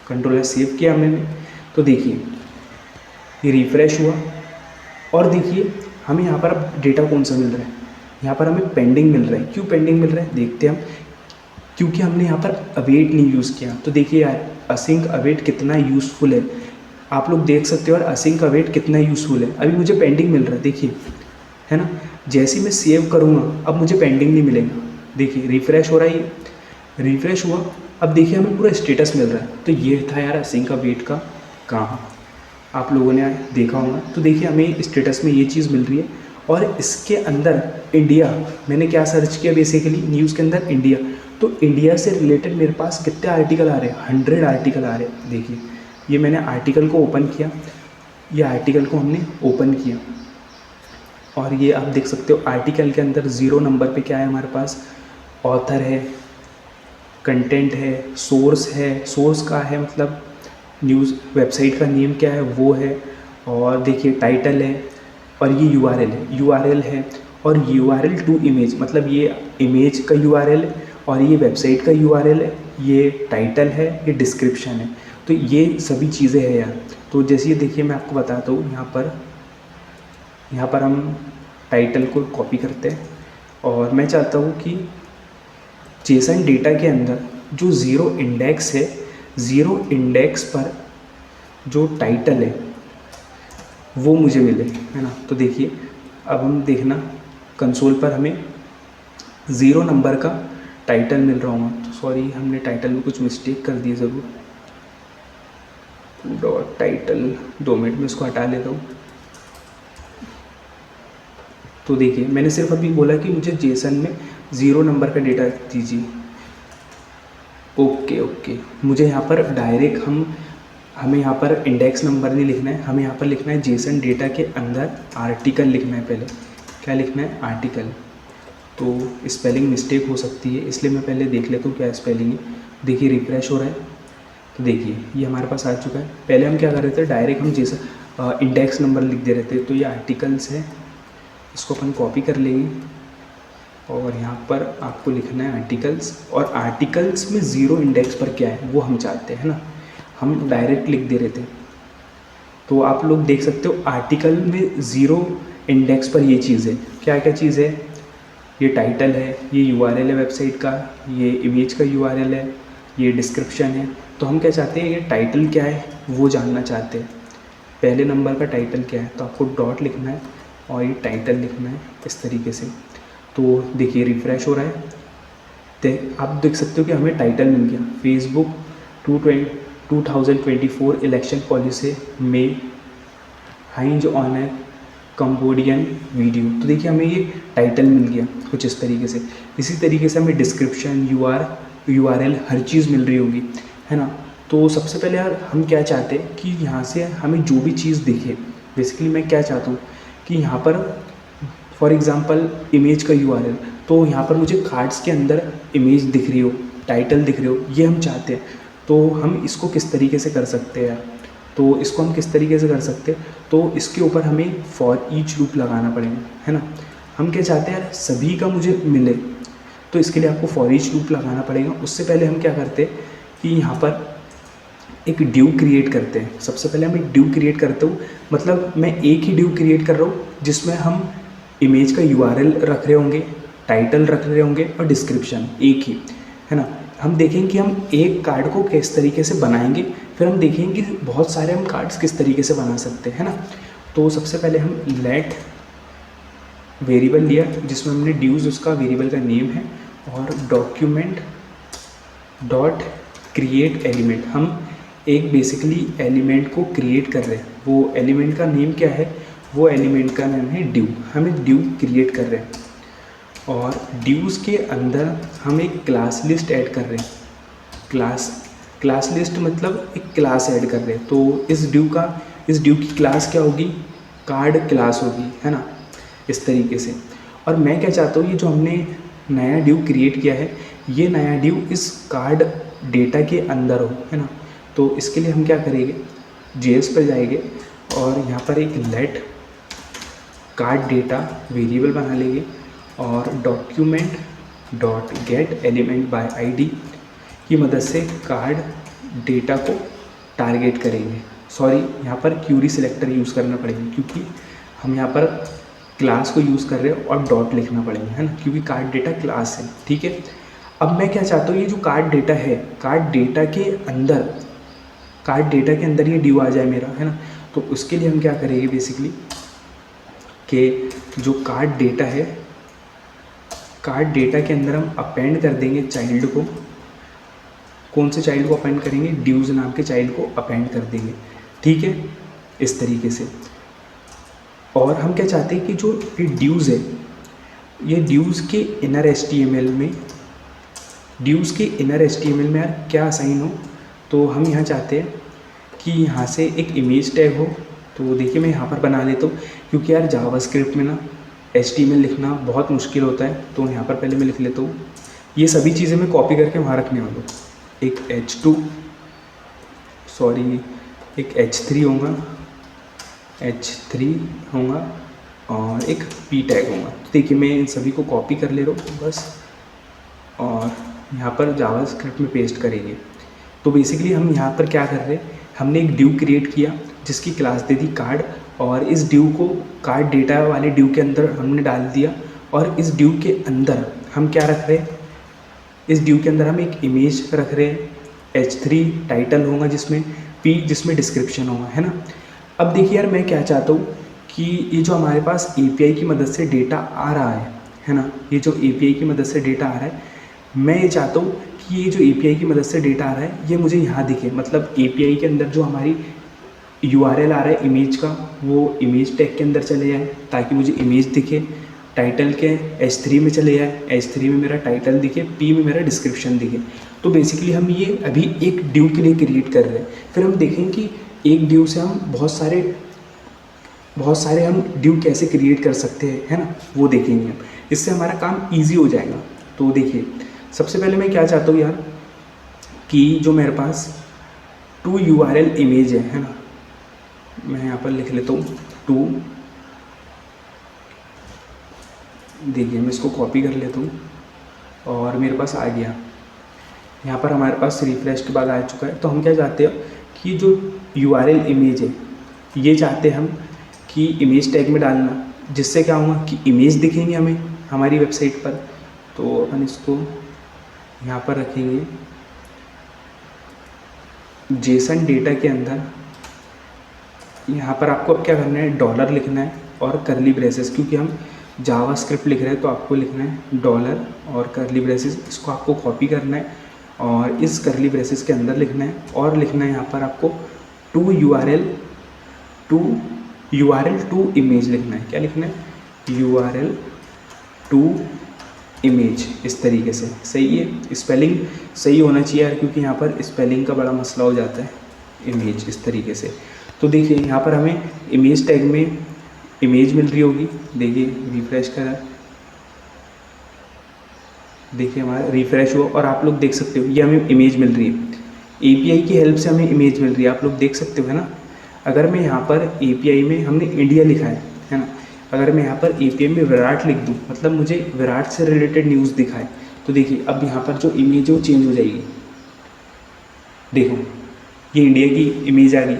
कंट्रोल एस सेव किया हमने। तो देखिए ये रिफ़्रेश हुआ और देखिए हमें यहाँ पर अब डेटा कौन सा मिल रहा है, यहाँ पर हमें पेंडिंग मिल रहा है। क्यों पेंडिंग मिल रहा है देखते हैं हम, क्योंकि हमने यहाँ पर अवेट नहीं यूज़ किया। तो देखिए यार असिंक अवेट कितना यूज़फुल है, आप लोग देख सकते हो और असिंक अवेट कितना यूज़फुल है। अभी मुझे पेंडिंग मिल रहा है देखिए, है ना। जैसे ही मैं सेव करूँगा अब मुझे पेंडिंग नहीं मिलेगा। देखिए रिफ़्रेश हो रहा है, रिफ़्रेश हुआ, अब देखिए हमें पूरा स्टेटस मिल रहा है। तो ये था यार असिंक अवेट का काम, आप लोगों ने देखा होगा। तो देखिए हमें स्टेटस में ये चीज़ मिल रही है और इसके अंदर इंडिया, मैंने क्या सर्च किया बेसिकली न्यूज़ के अंदर, इंडिया। तो इंडिया से रिलेटेड मेरे पास कितने आर्टिकल आ रहे हैं, 100 आर्टिकल आ रहे हैं। देखिए ये मैंने आर्टिकल को ओपन किया, ये आर्टिकल को हमने ओपन किया और ये आप देख सकते हो आर्टिकल के अंदर 0 नंबर पे क्या है हमारे पास, ऑथर है, कंटेंट है, सोर्स है, सोर्स का है मतलब न्यूज़ वेबसाइट का नेम क्या है वो है, और देखिए टाइटल है, और ये यूआरएल है, यूआरएल है, और यूआरएल टू इमेज मतलब ये इमेज का यूआरएल है और ये वेबसाइट का यूआरएल है, ये टाइटल है, ये डिस्क्रिप्शन है। तो ये सभी चीज़ें हैं यार। तो जैसे ये देखिए मैं आपको बताता हूँ, यहाँ पर हम टाइटल को कॉपी करते हैं और मैं चाहता हूँ कि जेसन डेटा के अंदर जो ज़ीरो इंडेक्स है, ज़ीरो इंडेक्स पर जो टाइटल है वो मुझे मिले, है ना। तो देखिए अब हम देखना कंसोल पर हमें 0 नंबर का टाइटल मिल रहा होगा। तो सॉरी हमने टाइटल में कुछ मिस्टेक कर दी ज़रूर, डॉट टाइटल, 2 मिनट में इसको हटा लेता हूँ। तो देखिए मैंने सिर्फ अभी बोला कि मुझे जेसन में 0 नंबर का डेटा दीजिए। ओके, मुझे यहाँ पर डायरेक्ट हमें यहाँ पर इंडेक्स नंबर नहीं लिखना है, हमें यहाँ पर लिखना है जेसन डेटा के अंदर आर्टिकल लिखना है। पहले क्या लिखना है, आर्टिकल। तो स्पेलिंग मिस्टेक हो सकती है इसलिए मैं पहले देख लेता हूँ क्या स्पेलिंग है। देखिए रिफ़्रेश हो रहा है, तो देखिए ये हमारे पास आ चुका है। पहले हम क्या कर रहे थे, डायरेक्ट हम जेसन इंडेक्स नंबर लिख दे रहे थे। तो ये आर्टिकल्स है, इसको अपन कॉपी कर लेंगे और यहाँ पर आपको लिखना है आर्टिकल्स, और आर्टिकल्स में 0 इंडेक्स पर क्या है वो हम चाहते हैं ना, हम डायरेक्ट लिख दे रहे थे। तो आप लोग देख सकते हो आर्टिकल में 0 इंडेक्स पर ये चीज़ है, क्या क्या चीज़ है, ये टाइटल है, ये यूआरएल है वेबसाइट का, ये इमेज का यूआरएल है, ये डिस्क्रिप्शन है। तो हम क्या चाहते हैं, ये टाइटल क्या है वो जानना चाहते हैं, पहले नंबर का टाइटल क्या है। तो आपको डॉट लिखना है और ये टाइटल लिखना है इस तरीके से। तो देखिए रिफ़्रेश हो रहा है, आप देख सकते हो कि हमें टाइटल मिल गया, फेसबुक 2024 इलेक्शन पॉलिसी में हाइंज ऑन ए कंबोडियन वीडियो। तो देखिए हमें ये टाइटल मिल गया कुछ इस तरीके से। इसी तरीके से हमें डिस्क्रिप्शन, यूआरएल हर चीज़ मिल रही होगी, है ना। तो सबसे पहले यार हम क्या चाहते हैं कि यहाँ से हमें जो भी चीज़ दिखे, बेसिकली मैं क्या चाहता हूँ कि यहाँ पर फॉर एग्ज़ाम्पल इमेज का यूआरएल, तो यहाँ पर मुझे कार्ड्स के अंदर इमेज दिख रही हो, टाइटल दिख रही हो, ये हम चाहते हैं। तो हम इसको किस तरीके से कर सकते हैं यार, तो इसको हम किस तरीके से कर सकते हैं, तो इसके ऊपर हमें फॉर ईच लूप लगाना पड़ेगा, है ना। हम क्या चाहते हैं यार सभी का मुझे मिले, तो इसके लिए आपको फॉर ईच लूप लगाना पड़ेगा। उससे पहले हम क्या करते हैं कि यहाँ पर एक ड्यू क्रिएट करते हैं। सबसे पहले हम एक ड्यू क्रिएट करते हूँ, मतलब मैं एक ही ड्यू क्रिएट कर रहा हूँ जिसमें हम इमेज का यूआरएल रख रहे होंगे, टाइटल रख रहे होंगे और डिस्क्रिप्शन एक ही, है ना। हम देखेंगे कि हम एक कार्ड को किस तरीके से बनाएंगे, फिर हम देखेंगे कि बहुत सारे हम कार्ड्स किस तरीके से बना सकते हैं, है ना। तो सबसे पहले हम लेट वेरिएबल लिया जिसमें हमने ड्यूज़, उसका वेरिएबल का नेम है, और डॉक्यूमेंट डॉट क्रिएट एलिमेंट। हम एक बेसिकली एलिमेंट को क्रिएट कर रहे हैं, वो एलिमेंट का नेम क्या है, वो एलिमेंट का नाम है ड्यू। हम एक ड्यू क्रिएट कर रहे हैं और ड्यूज़ के अंदर हम एक क्लास लिस्ट ऐड कर रहे हैं। क्लास लिस्ट मतलब एक क्लास ऐड कर रहे हैं। तो इस ड्यू की क्लास क्या होगी, कार्ड क्लास होगी, है ना, इस तरीके से। और मैं क्या चाहता हूँ, ये जो हमने नया ड्यू क्रिएट किया है, ये नया ड्यू इस कार्ड डेटा के अंदर हो, है ना। तो इसके लिए हम क्या करेंगे, जेएस पर जाएंगे और यहाँ पर एक लेट कार्ड डेटा वेरिएबल बना लेंगे और document dot gate element by ID की मदद से कार्ड डेटा को टारगेट करेंगे। सॉरी, यहाँ पर क्यूरी सिलेक्टर यूज़ करना पड़ेगा क्योंकि हम यहाँ पर क्लास को यूज़ कर रहे हैं और डॉट लिखना पड़ेगा, है ना, क्योंकि कार्ड डेटा क्लास है, ठीक है। अब मैं क्या चाहता हूँ, ये जो कार्ड डेटा है, कार्ड डेटा के अंदर ये ड्यू आ जाए मेरा, है ना। तो उसके लिए हम क्या करेंगे बेसिकली कि जो कार्ड डेटा है, कार्ड डेटा के अंदर हम अपेंड कर देंगे चाइल्ड को। कौन से चाइल्ड को अपेंड करेंगे, ड्यूज़ नाम के चाइल्ड को अपेंड कर देंगे, ठीक है, इस तरीके से। और हम क्या चाहते हैं कि जो ये ड्यूज़ है, ये ड्यूज़ के इनर एचटीएमएल में यार क्या असाइन हो। तो हम यहाँ चाहते हैं कि यहाँ से एक इमेज टैग हो। तो देखिए मैं यहाँ पर बना लेता हूँ क्योंकि यार जावास्क्रिप्ट में ना HTML लिखना बहुत मुश्किल होता है। तो यहाँ पर पहले मैं लिख लेता हूँ, ये सभी चीज़ें मैं कॉपी करके वहाँ रखने वाला हूँ। एक H3 होगा और एक P टैग होगा। तो देखिए मैं इन सभी को कॉपी कर ले रहा हूँ बस, और यहाँ पर जावास्क्रिप्ट में पेस्ट करेंगे। तो बेसिकली हम यहाँ पर क्या कर रहे हैं, हमने एक ड्यू क्रिएट किया जिसकी क्लास दे दी कार्ड, और इस ड्यू को कार्ड डेटा वाले ड्यू के अंदर हमने डाल दिया। और इस ड्यू के अंदर हम क्या रख रहे हैं, इस ड्यू के अंदर हम एक इमेज रख रहे हैं, H3 टाइटल होगा जिसमें P जिसमें डिस्क्रिप्शन होगा, है ना। अब देखिए यार मैं क्या चाहता हूँ कि ये जो हमारे पास API की मदद से डेटा आ रहा है ना, ये जो API की मदद से डेटा आ रहा है, मैं ये चाहता हूँ कि ये जो API की मदद से डेटा आ रहा है ये मुझे यहाँ दिखे। मतलब API के अंदर जो हमारी URL आ रहा है इमेज का, वो इमेज टैग के अंदर चले जाए ताकि मुझे इमेज दिखे। टाइटल के H3 में चले जाए, H3 में मेरा टाइटल दिखे, P में मेरा डिस्क्रिप्शन दिखे। तो बेसिकली हम ये अभी एक ड्यू के लिए क्रिएट कर रहे हैं। फिर हम देखेंगे कि एक ड्यू से हम बहुत सारे हम ड्यू कैसे क्रिएट कर सकते हैं, है ना, वो देखेंगे हम। इससे हमारा काम ईजी हो जाएगा। तो देखिए सबसे पहले मैं क्या चाहता हूँ यार कि जो मेरे पास 2 URL इमेज है ना, मैं यहाँ पर लिख लेता हूँ 2। देखिए मैं इसको कॉपी कर लेता हूँ और मेरे पास आ गया। यहाँ पर हमारे पास रिफ्रेश के बाद आ चुका है। तो हम क्या चाहते हैं कि जो URL इमेज है ये चाहते हैं हम कि इमेज टैग में डालना, जिससे क्या होगा कि इमेज दिखेंगे हमें हमारी वेबसाइट पर। तो अपन इसको यहाँ पर रखेंगे जेसन डेटा के अंदर। यहाँ पर आपको अब क्या करना है, डॉलर लिखना है और करली ब्रेसेस, क्योंकि हम जावास्क्रिप्ट लिख रहे हैं तो आपको लिखना है डॉलर और करली ब्रेसेस। इसको आपको कॉपी करना है और इस करली ब्रेसेस के अंदर लिखना है, और लिखना है यहाँ पर आपको 2 URL 2 इमेज लिखना है। क्या लिखना है, URL 2 इमेज, इस तरीके से। सही है, स्पेलिंग सही होना चाहिए यार, क्योंकि यहाँ पर स्पेलिंग का बड़ा मसला हो जाता है। इमेज इस तरीके से। तो देखिए यहाँ पर हमें इमेज टैग में इमेज मिल रही होगी। देखिए रिफ्रेश करा, देखिए हमारा रिफ्रेश हुआ और आप लोग देख सकते हो ये हमें इमेज मिल रही है। API की हेल्प से हमें इमेज मिल रही है, आप लोग देख सकते हो, है ना। अगर मैं यहाँ पर API में हमने इंडिया लिखा है ना, अगर मैं यहाँ पर API में विराट लिख दूँ, मतलब मुझे विराट से रिलेटेड न्यूज़ दिखाए, तो देखिए अब यहाँ पर जो इमेज है वो चेंज हो जाएगी। देखो ये इंडिया की इमेज आ गई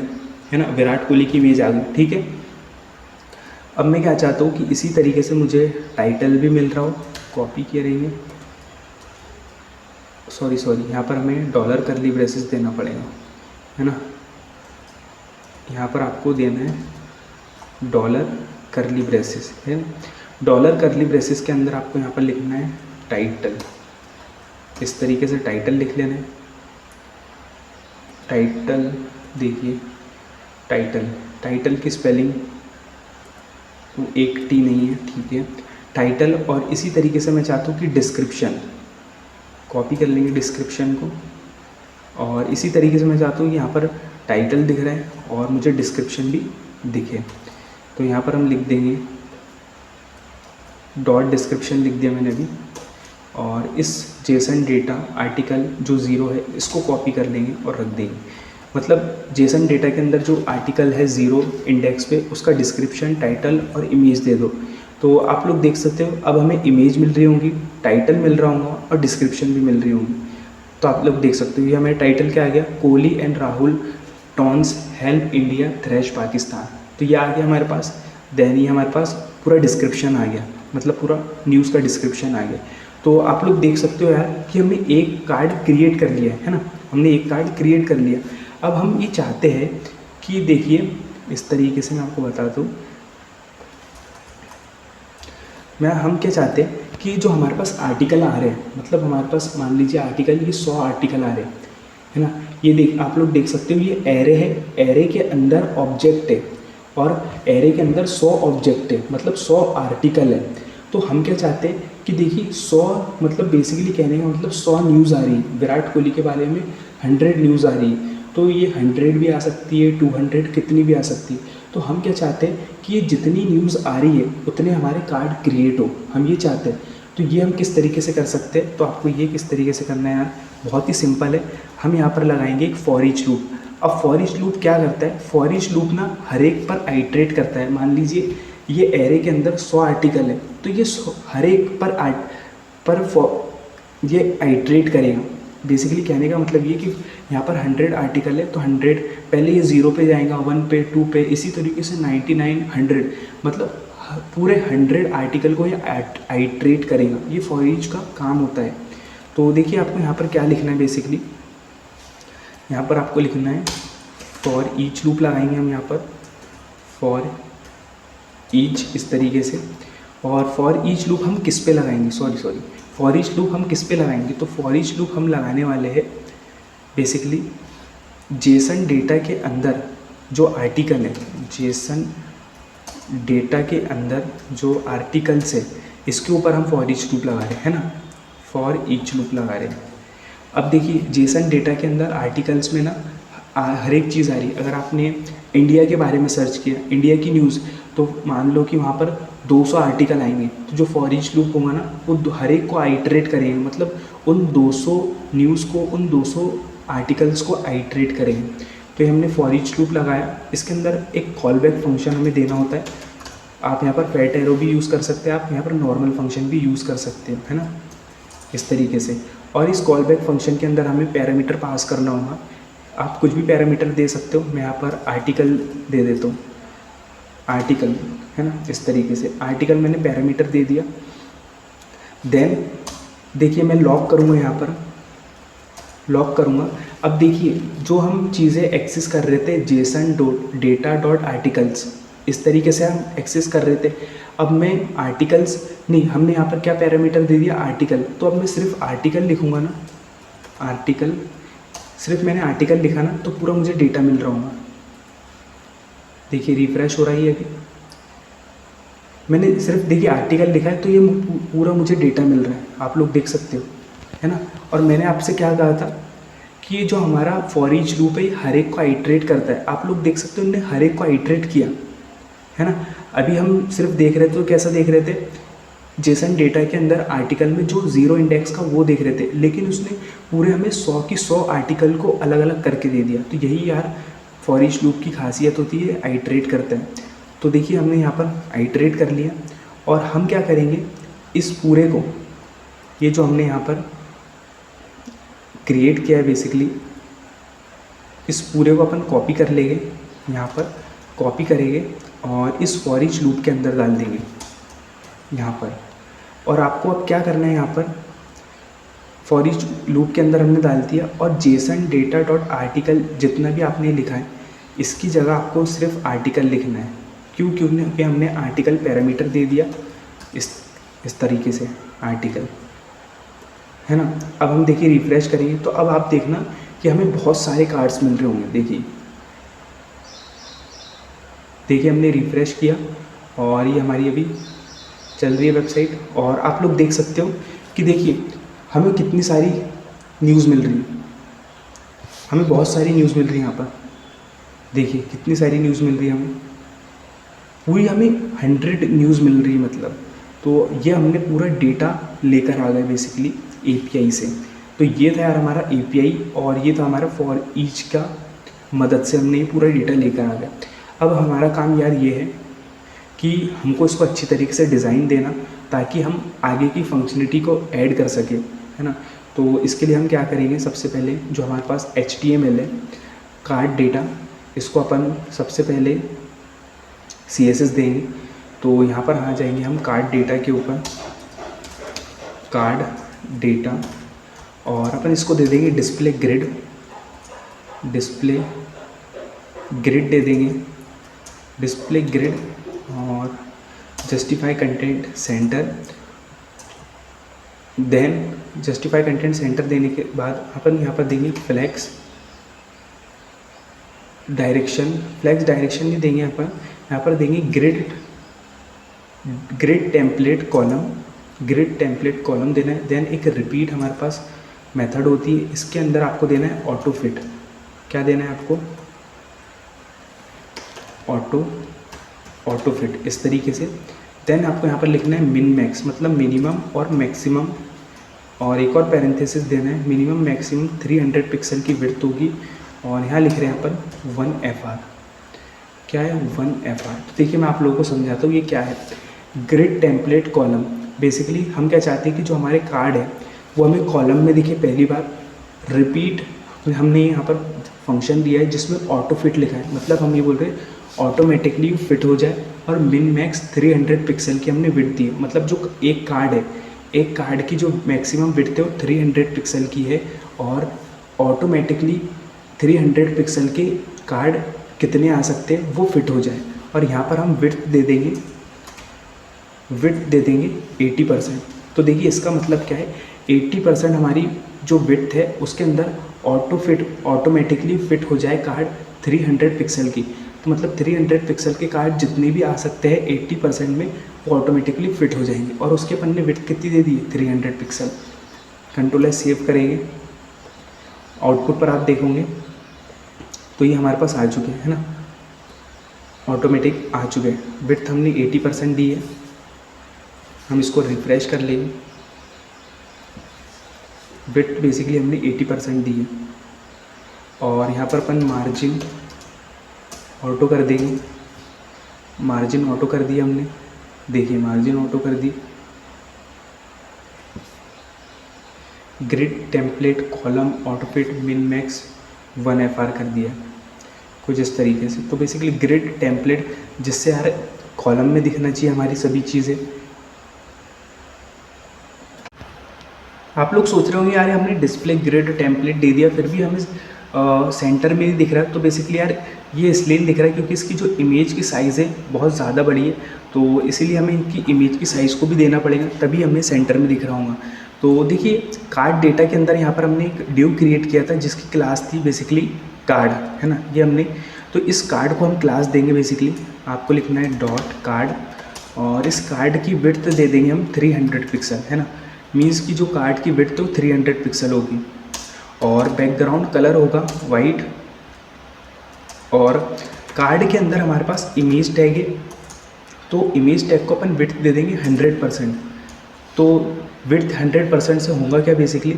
है ना, विराट कोहली की इमेज आ गई, ठीक है। अब मैं क्या चाहता हूँ कि इसी तरीके से मुझे टाइटल भी मिल रहा हो, कॉपी किए रहेंगे, सॉरी यहाँ पर हमें डॉलर करली ब्रेसेस देना पड़ेगा, है ना। यहाँ पर आपको देना है डॉलर करली ब्रेसेस, है ना। डॉलर करली ब्रेसेस के अंदर आपको यहाँ पर लिखना है टाइटल, इस तरीके से टाइटल लिख लेना है। टाइटल देखिए, टाइटल की स्पेलिंग एक टी नहीं है, ठीक है, टाइटल। और इसी तरीके से मैं चाहता हूँ कि डिस्क्रिप्शन, कॉपी कर लेंगे डिस्क्रिप्शन को, और इसी तरीके से मैं चाहता हूँ कि यहाँ पर टाइटल दिख रहा है और मुझे डिस्क्रिप्शन भी दिखे। तो यहाँ पर हम लिख देंगे डॉट डिस्क्रिप्शन, लिख दिया मैंने अभी। और इस जेसन डेटा आर्टिकल जो 0 है इसको कॉपी कर लेंगे और रख देंगे। मतलब जेसन डेटा के अंदर जो आर्टिकल है 0 इंडेक्स पे, उसका डिस्क्रिप्शन, टाइटल और इमेज दे दो। तो आप लोग देख सकते हो अब हमें इमेज मिल रही होंगी, टाइटल मिल रहा होगा और डिस्क्रिप्शन भी मिल रही होंगी। तो आप लोग देख सकते हो ये हमारा टाइटल क्या आ गया, Kohli and Rahul tons help India thrash Pakistan. तो ये आ गया हमारे पास। देन ये हमारे पास पूरा डिस्क्रिप्शन आ गया, मतलब पूरा न्यूज़ का डिस्क्रिप्शन आ गया। तो आप लोग देख सकते हो यार कि हमने एक कार्ड क्रिएट कर लिया है ना, हमने एक कार्ड क्रिएट कर लिया। अब हम ये चाहते हैं कि देखिए इस तरीके से मैं आपको बता दूँ, हम क्या चाहते हैं कि जो हमारे पास आर्टिकल आ रहे हैं, मतलब हमारे पास मान लीजिए आर्टिकल, ये 100 आर्टिकल आ रहे हैं, है ना। ये आप लोग देख सकते हो ये एरे है, एरे के अंदर ऑब्जेक्ट है और एरे के अंदर 100 ऑब्जेक्ट है, मतलब 100 आर्टिकल है। तो हम क्या चाहते हैं कि देखिए 100 मतलब बेसिकली कहने का मतलब 100 न्यूज़ आ रही है विराट कोहली के बारे में, 100 न्यूज़ आ रही है। तो ये 100 भी आ सकती है, 200 कितनी भी आ सकती है। तो हम क्या चाहते हैं कि ये जितनी न्यूज़ आ रही है उतने हमारे कार्ड क्रिएट हो, हम ये चाहते हैं। तो ये हम किस तरीके से कर सकते हैं, तो आपको ये किस तरीके से करना है यार, बहुत ही सिंपल है। हम यहाँ पर लगाएंगे एक फॉर ईच लूप। अब फॉर ईच लूप क्या करता है, फॉर ईच लूप ना हर एक पर आइट्रेट करता है। मान लीजिए ये एरे के अंदर 100 आर्टिकल है, तो ये हर एक पर ये आइट्रेट करेगा। बेसिकली कहने का मतलब ये कि यहाँ पर 100 आर्टिकल है तो 100 पहले ये 0 पे जाएगा, 1 पे, 2 पे, इसी तरीके से 99, 100, मतलब पूरे 100 आर्टिकल को ये आइट्रेट करेगा। ये फॉर ईच का काम होता है। तो देखिए आपको यहाँ पर क्या लिखना है, बेसिकली यहाँ पर आपको लिखना है फॉर ईच लूप लगाएंगे हम यहाँ पर, फॉर ईच इस तरीके से। और फॉर ईच लूप हम किस पे लगाएंगे, फॉर ईच लूप हम किस पे लगाएंगे, तो फॉर ईच लूप हम लगाने वाले हैं बेसिकली जेसन डेटा के अंदर जो आर्टिकल है, जेसन डेटा के अंदर जो आर्टिकल्स है इसके ऊपर हम फॉर ईच लूप लगा रहे हैं, है ना, फॉर ईच लूप लगा रहे हैं। अब देखिए जेसन डेटा के अंदर आर्टिकल्स में ना हर एक चीज़ आ रही है। अगर आपने इंडिया के बारे में सर्च किया, इंडिया की न्यूज़, तो मान लो कि वहाँ पर 200 आर्टिकल आएंगे। तो जो फॉर ईच लूप होगा ना वो हर एक को आइट्रेट करेंगे, मतलब उन 200 न्यूज़ को, उन 200 आर्टिकल्स को आइट्रेट करेंगे। तो ये हमने फॉर ईच लूप लगाया। इसके अंदर एक कॉल बैक फंक्शन हमें देना होता है। आप यहाँ पर फैट एरो भी यूज़ कर सकते हैं, आप यहाँ पर नॉर्मल फंक्शन भी यूज़ कर सकते हैं, है ना, इस तरीके से। और इस कॉल बैक फंक्शन के अंदर हमें पैरामीटर पास करना होगा। आप कुछ भी पैरामीटर दे सकते हो, मैं यहाँ पर आर्टिकल दे देता हूँ, आर्टिकल, है ना, इस तरीके से आर्टिकल मैंने पैरामीटर दे दिया। देन देखिए मैं लॉक करूँगा, यहाँ पर लॉक करूँगा। अब देखिए जो हम चीज़ें एक्सेस कर रहे थे जेसन डेटा डॉट आर्टिकल्स, इस तरीके से हम एक्सेस कर रहे थे। अब मैं आर्टिकल्स नहीं, हमने यहाँ पर क्या पैरामीटर दे दिया, आर्टिकल। तो अब मैं सिर्फ आर्टिकल लिखूँगा ना, आर्टिकल, सिर्फ मैंने आर्टिकल लिखा ना तो पूरा मुझे डेटा मिल रहा होगा। देखिए रिफ्रेश हो रही है अभी, मैंने सिर्फ देखिए आर्टिकल लिखा है तो ये पूरा मुझे डेटा मिल रहा है, आप लोग देख सकते हो, है ना। और मैंने आपसे क्या कहा था कि ये जो हमारा फॉर ईच लूप है हर एक को आइट्रेट करता है। आप लोग देख सकते हो उन्होंने हर एक को आइट्रेट किया, है ना। अभी हम सिर्फ देख रहे थे, तो कैसा देख रहे थे, जेसन डेटा के अंदर आर्टिकल में जो 0 इंडेक्स का वो देख रहे थे, लेकिन उसने पूरे हमें 100 की 100 आर्टिकल को अलग अलग करके दे दिया। तो यही यार फॉर ईच लूप की खासियत होती है, आइट्रेट करते हैं। तो देखिए हमने यहाँ पर आइट्रेट कर लिया और हम क्या करेंगे, इस पूरे को, ये जो हमने यहाँ पर क्रिएट किया है बेसिकली, इस पूरे को अपन कॉपी कर लेंगे, यहाँ पर कॉपी करेंगे और इस फॉर ईच लूप के अंदर डाल देंगे यहाँ पर। और आपको अब क्या करना है, यहाँ पर फॉर ईच लूप के अंदर हमने डाल दिया और जेसन डेटा डॉट आर्टिकल जितना भी आपने लिखा है इसकी जगह आपको सिर्फ आर्टिकल लिखना है। क्योंकि हमने आर्टिकल पैरामीटर दे दिया इस तरीके से आर्टिकल, है ना। अब हम देखिए रिफ्रेश करेंगे तो अब आप देखना कि हमें बहुत सारे कार्ड्स मिल रहे होंगे। देखिए हमने रिफ्रेश किया और ये हमारी अभी चल रही है वेबसाइट और आप लोग देख सकते हो कि देखिए हमें कितनी सारी न्यूज़ मिल रही है, हमें बहुत सारी न्यूज़ मिल रही है। यहाँ पर देखिए कितनी सारी न्यूज़ मिल रही है, हमें पूरी हमें 100 न्यूज़ मिल रही है मतलब। तो ये हमने पूरा डेटा लेकर आ गए बेसिकली एपीआई से। तो ये था यार हमारा एपीआई और ये था हमारा फॉर ईच का मदद से हमने ये पूरा डेटा लेकर आ गए। अब हमारा काम यार ये है कि हमको इसको अच्छी तरीके से डिज़ाइन देना ताकि हम आगे की फंक्शनलिटी को ऐड कर सकें, है ना। तो इसके लिए हम क्या करेंगे, सबसे पहले जो हमारे पास HTML है कार्ड डेटा, इसको अपन सबसे पहले CSS देंगे। तो यहाँ पर आ जाएंगे हम कार्ड डेटा के ऊपर, कार्ड डेटा, और अपन इसको दे देंगे डिस्प्ले ग्रिड दे देंगे, डिस्प्ले ग्रिड और justify content center. Then justify content center देने के बाद अपन यहाँ पर देंगे फ्लैक्स डायरेक्शन नहीं देंगे, यहाँ पर देंगे ग्रिड टेम्पलेट कॉलम देना है। देन एक रिपीट हमारे पास मेथड होती है, इसके अंदर आपको देना है ऑटो फिट। क्या देना है आपको, ऑटो फिट इस तरीके से। देन आपको यहाँ पर लिखना है मिन मैक्स मतलब मिनिमम और मैक्सिमम, और एक और पैरेंथेसिस देना है मिनिमम मैक्सिमम 300 पिक्सल की विड्थ होगी। और यहाँ लिख रहे हैं यहाँ पर 1FR। क्या है 1FR? तो देखिए मैं आप लोगों को समझाता हूँ ये क्या है। ग्रिड टेम्पलेट कॉलम, बेसिकली हम क्या चाहते हैं कि जो हमारे कार्ड है वो हमें कॉलम में दिखे पहली बार। रिपीट हमने यहाँ पर फंक्शन दिया है जिसमें ऑटो फिट लिखा है, मतलब हम ये बोल रहे हैं ऑटोमेटिकली फिट हो जाए। और मिन मैक्स 300 पिक्सल की हमने विड्थ दी है, मतलब जो एक कार्ड है, एक कार्ड की जो मैक्सिमम विड्थ है वो 300 पिक्सल की है और ऑटोमेटिकली 300 पिक्सल के कार्ड कितने आ सकते हैं वो फिट हो जाए। और यहाँ पर हम विड्थ दे देंगे 80%। तो देखिए इसका मतलब क्या है, 80% हमारी जो विड्थ है उसके अंदर ऑटोमेटिकली फिट हो जाए कार्ड 300 पिक्सल की। तो मतलब 300 पिक्सल के कार्ड जितने भी आ सकते हैं 80% में वो ऑटोमेटिकली फिट हो जाएंगे। और उसके अपन ने विड्थ कितनी दे दी है, 300 पिक्सल। कंट्रोल सेव करेंगे, आउटपुट पर आप देखोगे तो ये हमारे पास आ चुके हैं, है ना, ऑटोमेटिक आ चुके हैं। विड्थ हमने 80% दी है। हम इसको रिफ्रेश कर लेंगे, विड्थ बेसिकली हमने 80% दी है। और यहाँ पर अपन मार्जिन ऑटो कर देंगे, मार्जिन ऑटो कर दिया हमने, देखिए मार्जिन ऑटो कर दी। Grid template column auto fit min max 1FR कर दिया कुछ इस तरीके से। तो बेसिकली ग्रिड टेम्पलेट जिससे यार कॉलम में दिखना चाहिए हमारी सभी चीज़ें। आप लोग सोच रहे होंगे यार हमने डिस्प्ले ग्रिड टेम्पलेट दे दिया फिर भी हमें सेंटर में नहीं दिख रहा। तो बेसिकली यार ये इसलिए नहीं दिख रहा है क्योंकि इसकी जो इमेज की साइज़ है बहुत ज़्यादा बड़ी है, तो इसीलिए हमें इनकी इमेज की साइज़ को भी देना पड़ेगा, तभी हमें सेंटर में दिख रहा होगा। तो देखिए कार्ड डेटा के अंदर यहाँ पर हमने एक ड्यू क्रिएट किया था जिसकी क्लास थी बेसिकली कार्ड, है ना, ये हमने। तो इस कार्ड को हम क्लास देंगे, बेसिकली आपको लिखना है डॉट कार्ड, और इस कार्ड की विड्थ दे देंगे हम 300 पिक्सल, है ना। मीन्स की जो कार्ड की विड्थ तो 300 पिक्सल होगी और बैकग्राउंड कलर होगा वाइट। और कार्ड के अंदर हमारे पास इमेज टैग है, तो इमेज टैग को अपन विड्थ दे देंगे 100%। तो विड्थ 100% से होगा क्या, बेसिकली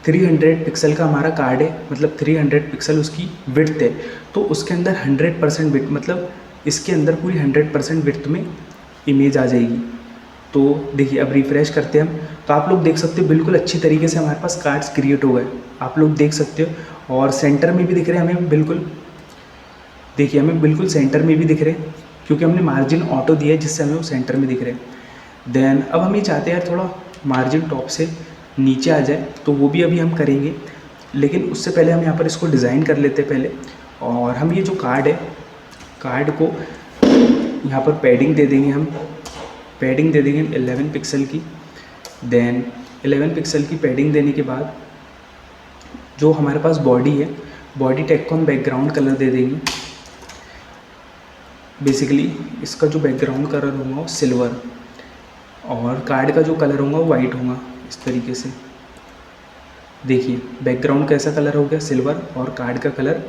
300 पिक्सल का हमारा कार्ड है, मतलब 300 पिक्सल उसकी विड्थ है, तो उसके अंदर 100% विड्थ, मतलब इसके अंदर पूरी 100% विड्थ में इमेज आ जाएगी। तो देखिए अब रिफ्रेश करते हैं हम, तो आप लोग देख सकते हो बिल्कुल अच्छी तरीके से हमारे पास कार्ड्स क्रिएट हो गए, आप लोग देख सकते हो। और सेंटर में भी दिख रहे हैं हमें बिल्कुल, देखिए हमें बिल्कुल सेंटर में भी दिख रहे हैं क्योंकि हमने मार्जिन ऑटो दिया है जिससे हमें वो सेंटर में दिख रहे हैं। देन अब हम ये चाहते हैं यार थोड़ा मार्जिन टॉप से नीचे आ जाए, तो वो भी अभी हम करेंगे, लेकिन उससे पहले हम यहाँ पर इसको डिज़ाइन कर लेते हैं पहले। और हम ये जो कार्ड है, कार्ड को यहाँ पर पैडिंग दे देंगे, हम पैडिंग दे देंगे 11 पिक्सल की। देन 11 पिक्सल की पैडिंग देने के बाद जो हमारे पास बॉडी है, बॉडी टैग को हम बैकग्राउंड कलर दे देंगे। बेसिकली इसका जो बैकग्राउंड कलर होगा वो सिल्वर, और कार्ड का जो कलर होगा वो वाइट होगा इस तरीके से। देखिए बैकग्राउंड कैसा कलर हो गया, सिल्वर, और कार्ड का कलर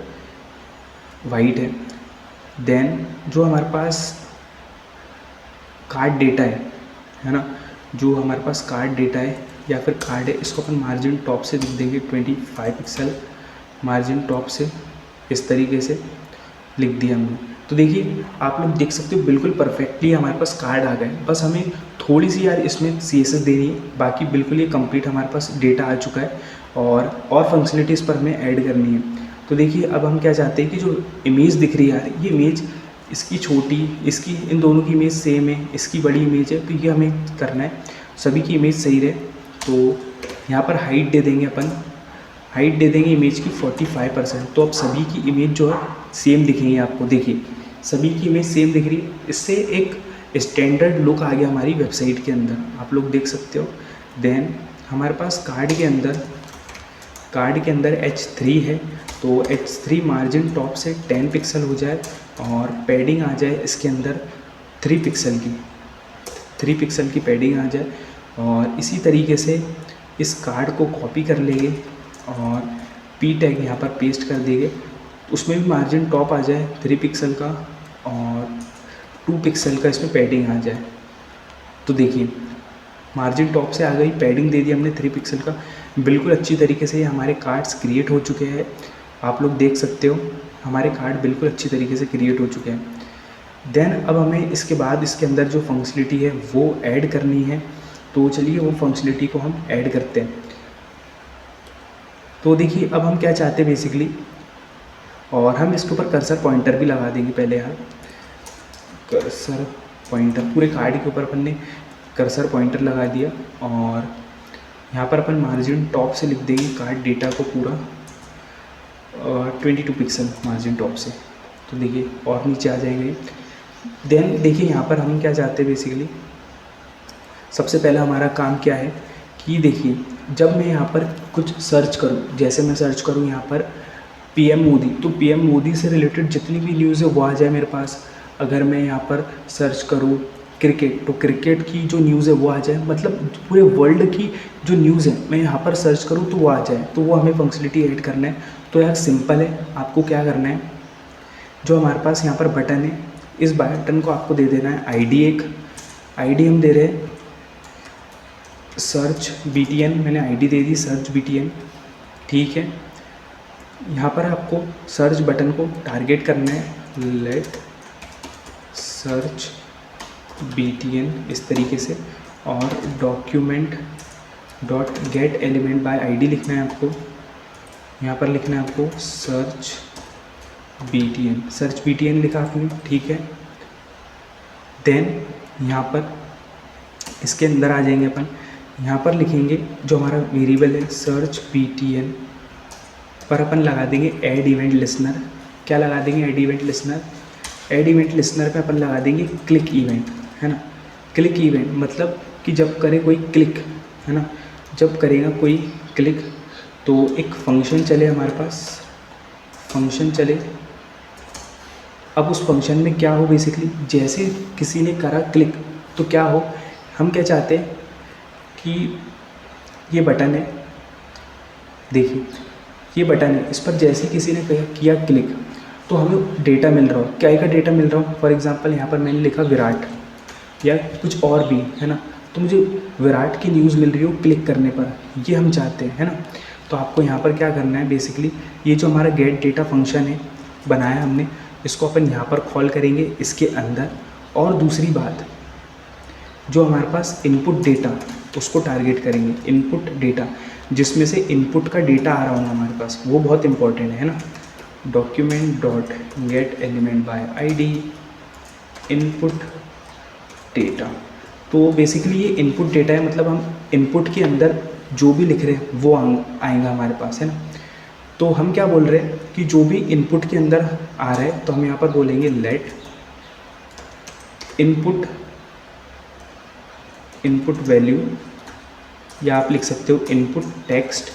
वाइट है। देन जो हमारे पास कार्ड डेटा है ना, जो हमारे पास कार्ड डेटा है या फिर कार्ड है, इसको अपन मार्जिन टॉप से लिख देंगे 25 पिक्सल, मार्जिन टॉप से इस तरीके से लिख दिया हमने। तो देखिए आप लोग देख सकते हो बिल्कुल परफेक्टली हमारे पास कार्ड आ गए। बस हमें थोड़ी सी यार इसमें CSS देनी है, बाकी बिल्कुल ये कंप्लीट हमारे पास डेटा आ चुका है, और फंक्शनलिटीज़ पर हमें ऐड करनी है। तो देखिए अब हम क्या चाहते हैं कि जो इमेज दिख रही है यार, ये इमेज इसकी छोटी, इसकी, इन दोनों की इमेज सेम है, इसकी बड़ी इमेज है, तो ये हमें करना है सभी की इमेज सही रहे। तो यहाँ पर हाइट दे देंगे अपन, हाइट दे देंगे इमेज की 45%। तो अब सभी की इमेज जो है सेम दिखेंगी आपको। देखिए सभी की इमेज सेम दिख रही है, इससे एक स्टैंडर्ड लुक आ गया हमारी वेबसाइट के अंदर, आप लोग देख सकते हो। देन हमारे पास कार्ड के अंदर H3 है, तो H3 मार्जिन टॉप से 10 पिक्सल हो जाए और पैडिंग आ जाए इसके अंदर 3 पिक्सल की पैडिंग आ जाए। और इसी तरीके से इस कार्ड को कॉपी कर लेंगे और P टैग यहाँ पर पेस्ट कर देंगे, उसमें भी मार्जिन टॉप आ जाए 3 पिक्सल का और 2 पिक्सल का इसमें पैडिंग आ जाए। तो देखिए मार्जिन टॉप से आ गई, पैडिंग दे दी हमने 3 पिक्सल का। बिल्कुल अच्छी तरीके से हमारे कार्ड्स क्रिएट हो चुके हैं, आप लोग देख सकते हो हमारे कार्ड बिल्कुल अच्छी तरीके से क्रिएट हो चुके हैं। देन अब हमें इसके बाद इसके अंदर जो फंक्शनलिटी है वो ऐड करनी है, तो चलिए वो फंक्शनलिटी को हम ऐड करते हैं। तो देखिए अब हम क्या चाहते हैं बेसिकली, और हम इसके ऊपर कर्सर पॉइंटर भी लगा देंगे पहले। यार कर्सर पॉइंटर पूरे कार्ड के ऊपर अपन ने कर्सर पॉइंटर लगा दिया, और यहाँ पर अपन मार्जिन टॉप से लिख देंगे कार्ड डेटा को पूरा 22 पिक्सल मार्जिन टॉप से। तो देखिए और नीचे आ जाएंगे। देन देखिए यहाँ पर हम क्या चाहते हैं बेसिकली, सबसे पहला हमारा काम क्या है कि देखिए जब मैं यहाँ पर कुछ सर्च करूँ, जैसे मैं सर्च करूँ यहाँ पर PM मोदी, तो PM मोदी से रिलेटेड जितनी भी न्यूज़ है वो आ जाए मेरे पास। अगर मैं यहाँ पर सर्च करूँ क्रिकेट, तो क्रिकेट की जो न्यूज़ है वो आ जाए, मतलब पूरे वर्ल्ड की जो न्यूज़ है मैं यहाँ पर सर्च करूँ तो वो आ जाए। तो वो हमें फंक्शनलिटी ऐड करना है। तो यार सिंपल है, आपको क्या करना है, जो हमारे पास यहाँ पर बटन है, इस बटन को आपको दे देना है ID। एक ID हम दे रहे हैं सर्च BTN, मैंने ID they the search BTN, ठीक है। यहाँ पर आपको सर्च बटन को टारगेट करना है, लेट सर्च BTN इस तरीके से, और document dot gate element by ID लिखना है आपको। यहाँ पर लिखना है आपको सर्च BTN लिखा आपने, ठीक है। देन यहाँ पर इसके अंदर आ जाएंगे अपन, यहाँ पर लिखेंगे जो हमारा वेरिएबल है सर्च BTN पर अपन लगा देंगे ऐड इवेंट लिसनर। क्या लगा देंगे, add event listener. Add event listener पे अपन लगा देंगे क्लिक इवेंट, है ना। क्लिक इवेंट मतलब कि जब करे कोई क्लिक, है ना, जब करेगा कोई क्लिक तो एक फंक्शन चले हमारे पास, फंक्शन चले। अब उस फंक्शन में क्या हो बेसिकली, जैसे किसी ने करा क्लिक तो क्या हो, हम क्या चाहते हैं कि ये बटन है, देखिए ये बटन है, इस पर जैसे किसी ने किया क्लिक तो हमें डेटा मिल रहा हो। क्या का डेटा मिल रहा हो, फॉर एग्जांपल यहाँ पर मैंने लिखा विराट या कुछ और भी, है ना, तो मुझे विराट की न्यूज़ मिल रही हो क्लिक करने पर, ये हम चाहते हैं, है ना। तो आपको यहाँ पर क्या करना है बेसिकली, ये जो हमारा गेट डेटा फंक्शन है बनाया हमने, इसको अपन यहाँ पर कॉल करेंगे इसके अंदर। और दूसरी बात, जो हमारे पास इनपुट डेटा उसको टारगेट करेंगे, इनपुट डेटा जिसमें से इनपुट का डेटा आ रहा होगा हमारे पास, वो बहुत इंपॉर्टेंट है ना। Document dot gate element by ID input data. तो बेसिकली ये इनपुट डेटा है, मतलब हम इनपुट के अंदर जो भी लिख रहे हैं वो आएगा हमारे पास, है ना। तो हम क्या बोल रहे हैं कि जो भी इनपुट के अंदर आ रहा है तो हम यहाँ पर बोलेंगे लेट इनपुट वैल्यू, या आप लिख सकते हो इनपुट टेक्स्ट।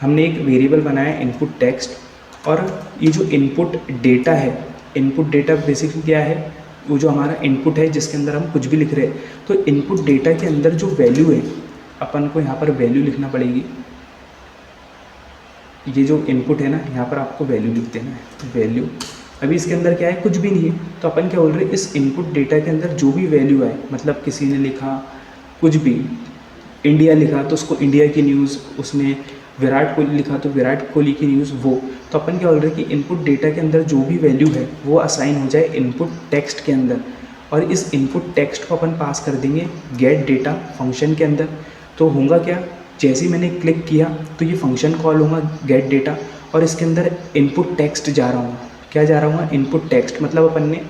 हमने एक वेरिएबल बनाया है इनपुट टेक्स्ट, और ये जो इनपुट डेटा है, इनपुट डेटा बेसिकली क्या है, वो जो हमारा इनपुट है जिसके अंदर हम कुछ भी लिख रहे हैं, तो इनपुट डेटा के अंदर जो वैल्यू है अपन को यहाँ पर वैल्यू लिखना पड़ेगी। ये जो इनपुट है ना, यहाँ पर आपको वैल्यू लिख देना है, वैल्यू। अभी इसके अंदर क्या है, कुछ भी नहीं है, तो अपन क्या बोल रहे हैं, इस इनपुट डेटा के अंदर जो भी वैल्यू आए, मतलब किसी ने लिखा कुछ भी, इंडिया लिखा तो उसको इंडिया की न्यूज़, उसने विराट कोहली लिखा तो विराट कोहली की न्यूज़, वो तो अपन क्या बोल रहे हैं कि इनपुट डेटा के अंदर जो भी वैल्यू है वो असाइन हो जाए इनपुट टेक्स्ट के अंदर, और इस इनपुट टेक्स्ट को अपन पास कर देंगे गेट डेटा फंक्शन के अंदर। तो होगा क्या, जैसे ही मैंने क्लिक किया तो ये फंक्शन कॉल होगा गेट डेटा, और इसके अंदर इनपुट टेक्स्ट जा रहा हूँ, क्या जा रहा हूँ, इनपुट टेक्स्ट, मतलब अपन ने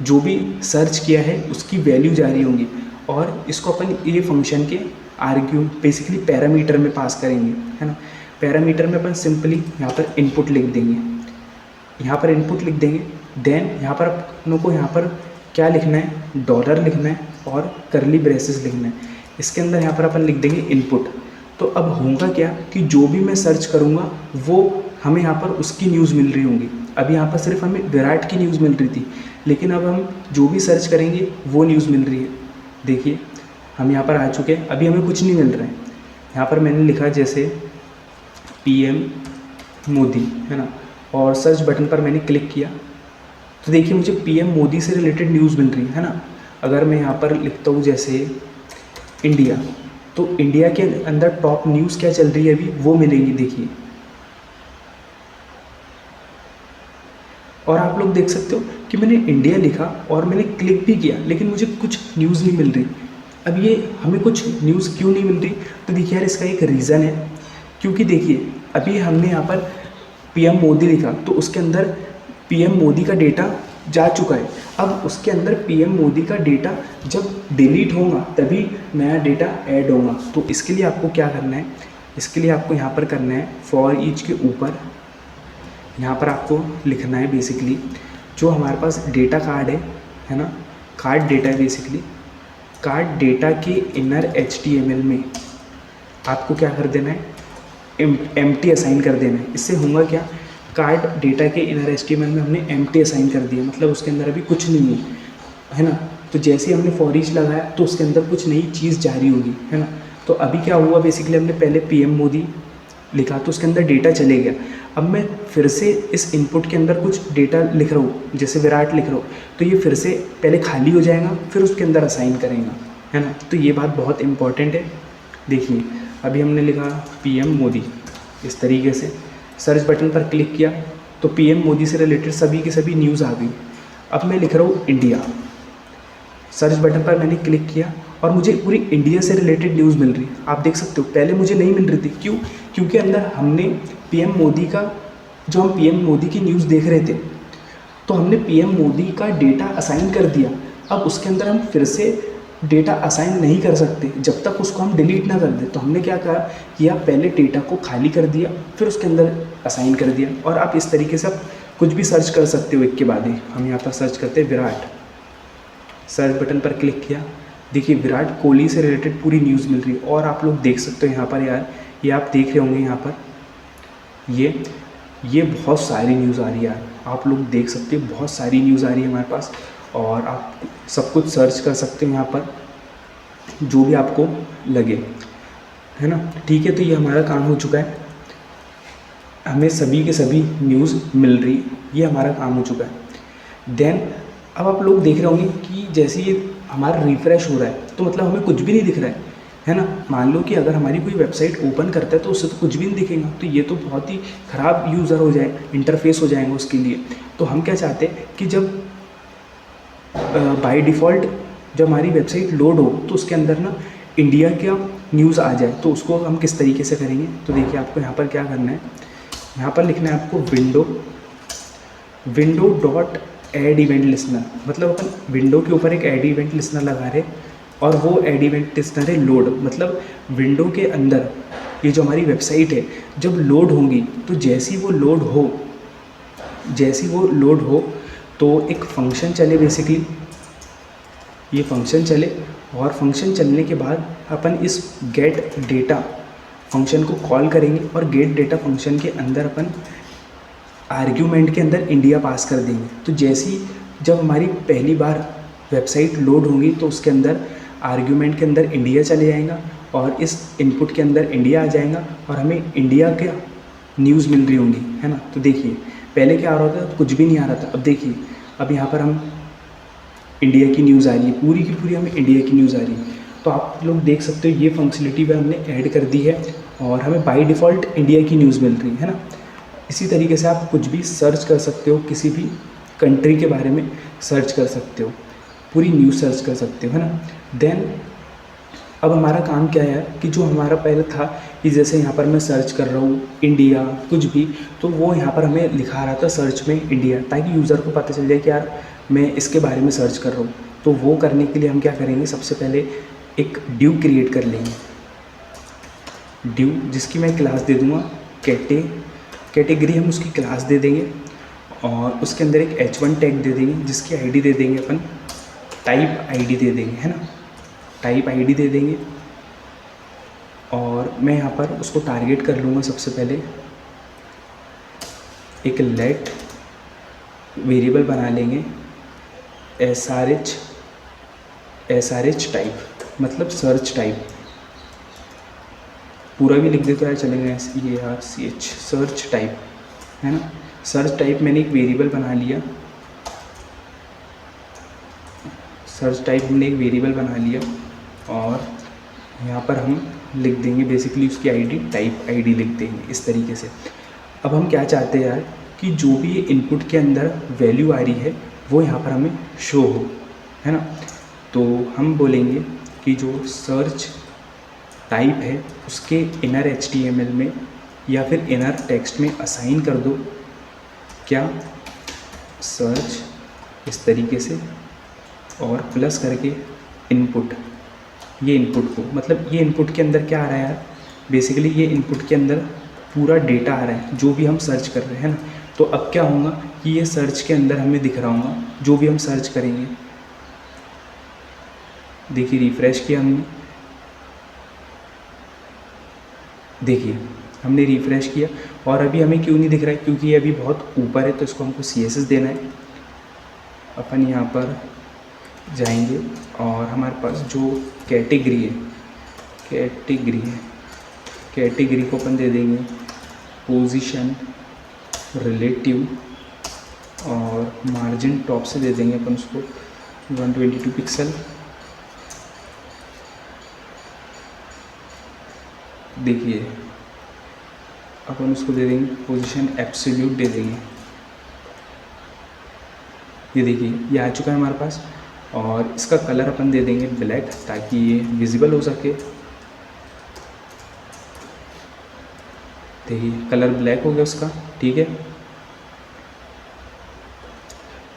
जो भी सर्च किया है उसकी वैल्यू जा रही होंगी, और इसको अपन ये फंक्शन के आर्ग्यू बेसिकली पैरामीटर में पास करेंगे, है ना। पैरामीटर में अपन सिंपली यहाँ पर इनपुट लिख देंगे, यहाँ पर इनपुट लिख देंगे। देन यहाँ पर अपनों को यहाँ पर क्या लिखना है, डॉलर लिखना है और करली ब्रेसेस लिखना है। इसके अंदर यहाँ पर अपन लिख देंगे इनपुट। तो अब होगा क्या कि जो भी मैं सर्च करूँगा वो हमें यहाँ पर उसकी न्यूज़ मिल रही होंगी। अभी यहाँ पर सिर्फ हमें विराट की न्यूज़ मिल रही थी, लेकिन अब हम जो भी सर्च करेंगे वो न्यूज़ मिल रही है। देखिए हम यहाँ पर आ चुके हैं, अभी हमें कुछ नहीं मिल रहा है। यहाँ पर मैंने लिखा जैसे पीएम मोदी, है ना, और सर्च बटन पर मैंने क्लिक किया तो देखिए मुझे पीएम मोदी से रिलेटेड न्यूज़ मिल रही है ना। अगर मैं यहाँ पर लिखता हूँ जैसे इंडिया, तो इंडिया के अंदर टॉप न्यूज़ क्या चल रही है अभी वो मिलेंगी, देखिए। और आप लोग देख सकते हो कि मैंने इंडिया लिखा और मैंने क्लिक भी किया, लेकिन मुझे कुछ न्यूज़ नहीं मिल रही। अब ये हमें कुछ न्यूज़ क्यों नहीं मिल रही, तो देखिए यार इसका एक रीज़न है, क्योंकि देखिए अभी हमने यहाँ पर पीएम मोदी लिखा तो उसके अंदर पीएम मोदी का डेटा जा चुका है। अब उसके अंदर पीएम मोदी का डेटा जब डिलीट होगा तभी नया डेटा ऐड होगा। तो इसके लिए आपको क्या करना है, इसके लिए आपको यहाँ पर करना है फॉर ईच के ऊपर यहाँ पर आपको लिखना है बेसिकली जो हमारे पास डेटा कार्ड है ना, कार्ड डेटा है बेसिकली, कार्ड डेटा के इनर HTML में आपको क्या कर देना है, एम्प्टी असाइन कर देना है। इससे होगा क्या, कार्ड डेटा के इनर HTML में हमने एम्प्टी असाइन कर दिया, मतलब उसके अंदर अभी कुछ नहीं है ना। तो जैसे ही हमने फॉर ईच लगाया तो उसके अंदर कुछ नई चीज़ जारी होगी, है ना। तो अभी क्या हुआ, बेसिकली हमने पहले पीएम मोदी लिखा तो उसके अंदर डेटा चले गया। अब मैं फिर से इस इनपुट के अंदर कुछ डेटा लिख रहा हूँ, जैसे विराट लिख रहा हूँ, तो ये फिर से पहले खाली हो जाएगा फिर उसके अंदर असाइन करेगा, है ना। तो ये बात बहुत इंपॉर्टेंट है। देखिए अभी हमने लिखा पीएम मोदी, इस तरीके से सर्च बटन पर क्लिक किया तो पीएम मोदी से रिलेटेड सभी की सभी न्यूज़ आ गई। अब मैं लिख रहा हूँ इंडिया, सर्च बटन पर मैंने क्लिक किया और मुझे पूरी इंडिया से रिलेटेड न्यूज़ मिल रही है। आप देख सकते हो पहले मुझे नहीं मिल रही थी, क्यों, क्योंकि अंदर हमने पीएम मोदी का, जो हम पीएम मोदी की न्यूज़ देख रहे थे तो हमने पीएम मोदी का डेटा असाइन कर दिया। अब उसके अंदर हम फिर से डेटा असाइन नहीं कर सकते जब तक उसको हम डिलीट ना कर दें। तो हमने क्या कहा कि आप पहले डेटा को खाली कर दिया फिर उसके अंदर असाइन कर दिया। और आप इस तरीके से आप कुछ भी सर्च कर सकते हो एक के बाद ही। हम यहाँ पर सर्च करते हैं विराट, सर्च बटन पर क्लिक किया, देखिए विराट कोहली से रिलेटेड पूरी न्यूज़ मिल रही है। और आप लोग देख सकते हो यहाँ पर, यार ये आप देख रहे होंगे यहाँ पर ये बहुत सारी न्यूज़ आ रही है यार, आप लोग देख सकते हो बहुत सारी न्यूज़ आ रही है हमारे पास। और आप सब कुछ सर्च कर सकते हो यहाँ पर जो भी आपको लगे, है ना। ठीक है, तो ये हमारा काम हो चुका है, हमें सभी के सभी न्यूज़ मिल रही, ये हमारा काम हो चुका है। देन अब आप लोग देख रहे होंगे कि जैसे ये हमारा रिफ़्रेश हो रहा है तो मतलब हमें कुछ भी नहीं दिख रहा है ना। मान लो कि अगर हमारी कोई वेबसाइट ओपन करता है तो उससे तो कुछ भी नहीं दिखेगा, तो ये तो बहुत ही ख़राब यूज़र हो जाए, इंटरफेस हो जाएगा उसके लिए। तो हम क्या चाहते हैं कि जब बाय डिफ़ॉल्ट जब हमारी वेबसाइट लोड हो तो उसके अंदर ना इंडिया का न्यूज़ आ जाए तो उसको हम किस तरीके से करेंगे। तो देखिए आपको यहाँ पर क्या करना है, यहाँ पर लिखना है आपको window dot add event listener. मतलब अपन विंडो के ऊपर एक ऐड इवेंट लिसनर लगा रहे और वो ऐड इवेंट लिसनर है लोड। मतलब विंडो के अंदर ये जो हमारी वेबसाइट है जब लोड होंगी तो जैसी वो लोड हो तो एक फंक्शन चले, बेसिकली ये फंक्शन चले और फंक्शन चलने के बाद अपन इस गेट डेटा फंक्शन को कॉल करेंगे और गेट डेटा फंक्शन के अंदर अपन आर्ग्यूमेंट के अंदर इंडिया पास कर देंगे। तो जैसी जब हमारी पहली बार वेबसाइट लोड होगी तो उसके अंदर आर्ग्यूमेंट के अंदर इंडिया चले जाएगा और इस इनपुट के अंदर इंडिया आ जाएगा और हमें इंडिया के न्यूज़ मिल रही होंगी, है ना। तो देखिए पहले क्या आ रहा था, कुछ भी नहीं आ रहा था। अब देखिए अब यहाँ पर हम इंडिया की न्यूज़ आ रही है, पूरी की पूरी हमें इंडिया की न्यूज़ आ रही है। तो आप लोग देख सकते हो ये फंक्शनलिटी भी हमने ऐड कर दी है और हमें बाय डिफ़ॉल्ट इंडिया की न्यूज़ मिल रही है ना। इसी तरीके से आप कुछ भी सर्च कर सकते हो, किसी भी कंट्री के बारे में सर्च कर सकते हो, पूरी न्यूज़ सर्च कर सकते हो, है ना। देन अब हमारा काम क्या है कि जो हमारा पहले था कि जैसे यहाँ पर मैं सर्च कर रहा हूँ इंडिया कुछ भी, तो वो यहाँ पर हमें लिखा रहा था सर्च में इंडिया, ताकि यूज़र को पता चल जाए कि यार मैं इसके बारे में सर्च कर रहा हूँ। तो वो करने के लिए हम क्या करेंगे, सबसे पहले एक ड्यू क्रिएट कर लेंगे, ड्यू जिसकी मैं क्लास दे दूँगा कैटेगरी, हम उसकी क्लास दे देंगे और उसके अंदर एक h1 टैग दे देंगे जिसकी आईडी दे देंगे अपन टाइप आईडी दे देंगे, है ना, टाइप आईडी दे देंगे। और मैं यहाँ पर उसको टारगेट कर लूँगा, सबसे पहले एक लेट वेरिएबल बना लेंगे SRH टाइप, मतलब सर्च टाइप। पूरा भी लिख दे तो यार चलेगा, SERCH सर्च टाइप, है ना। सर्च टाइप मैंने एक वेरिएबल बना लिया, सर्च टाइप हमने एक वेरिएबल बना लिया और यहाँ पर हम लिख देंगे बेसिकली उसकी आईडी टाइप आईडी लिख देंगे इस तरीके से। अब हम क्या चाहते हैं यार कि जो भी ये इनपुट के अंदर वैल्यू आ रही है वो यहाँ पर हमें शो हो, है ना। तो हम बोलेंगे कि जो सर्च टाइप है उसके इनर HTML में या फिर इनर टेक्स्ट में असाइन कर दो क्या सर्च, इस तरीके से, और प्लस करके इनपुट, ये इनपुट को, मतलब ये इनपुट के अंदर क्या आ रहा है यार, बेसिकली ये इनपुट के अंदर पूरा डेटा आ रहा है जो भी हम सर्च कर रहे हैं ना। तो अब क्या होगा कि ये सर्च के अंदर हमें दिख रहा होगा जो भी हम सर्च करेंगे। देखिए रिफ़्रेश किया हमने, देखिए हमने रिफ़्रेश किया और अभी हमें क्यों नहीं दिख रहा है, क्योंकि ये अभी बहुत ऊपर है तो इसको हमको CSS देना है। अपन यहाँ पर जाएंगे और हमारे पास जो कैटेगरी है, कैटेगरी को अपन दे देंगे पोजीशन रिलेटिव और मार्जिन टॉप से दे देंगे अपन उसको 122 पिक्सल। देखिए अपन उसको दे देंगे पोजीशन एब्सोल्यूट दे देंगे। ये देखिए ये आ चुका है हमारे पास और इसका कलर अपन दे देंगे ब्लैक ताकि ये विजिबल हो सके। देखिए कलर ब्लैक हो गया उसका, ठीक है।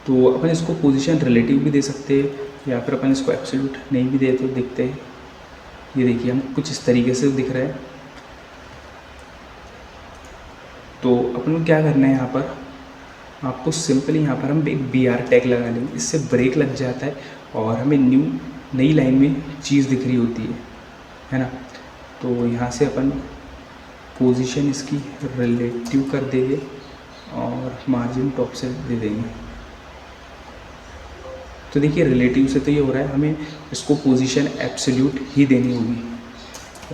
तो अपन इसको पोजीशन रिलेटिव भी दे सकते हैं या फिर अपन इसको एब्सोल्यूट नहीं भी दे तो दिखते हैं। ये देखिए हम कुछ इस तरीके से दिख रहा है। तो अपन को क्या करना है, यहाँ पर आपको सिंपली यहाँ पर हम एक BR टैग लगा लेंगे, इससे ब्रेक लग जाता है और हमें नई लाइन में चीज़ दिख रही होती है ना। तो यहाँ से अपन पोजीशन इसकी रिलेटिव कर देंगे और मार्जिन टॉप से दे देंगे। तो देखिए रिलेटिव से तो ये हो रहा है, हमें इसको पोजीशन एब्सोल्यूट ही देनी होगी।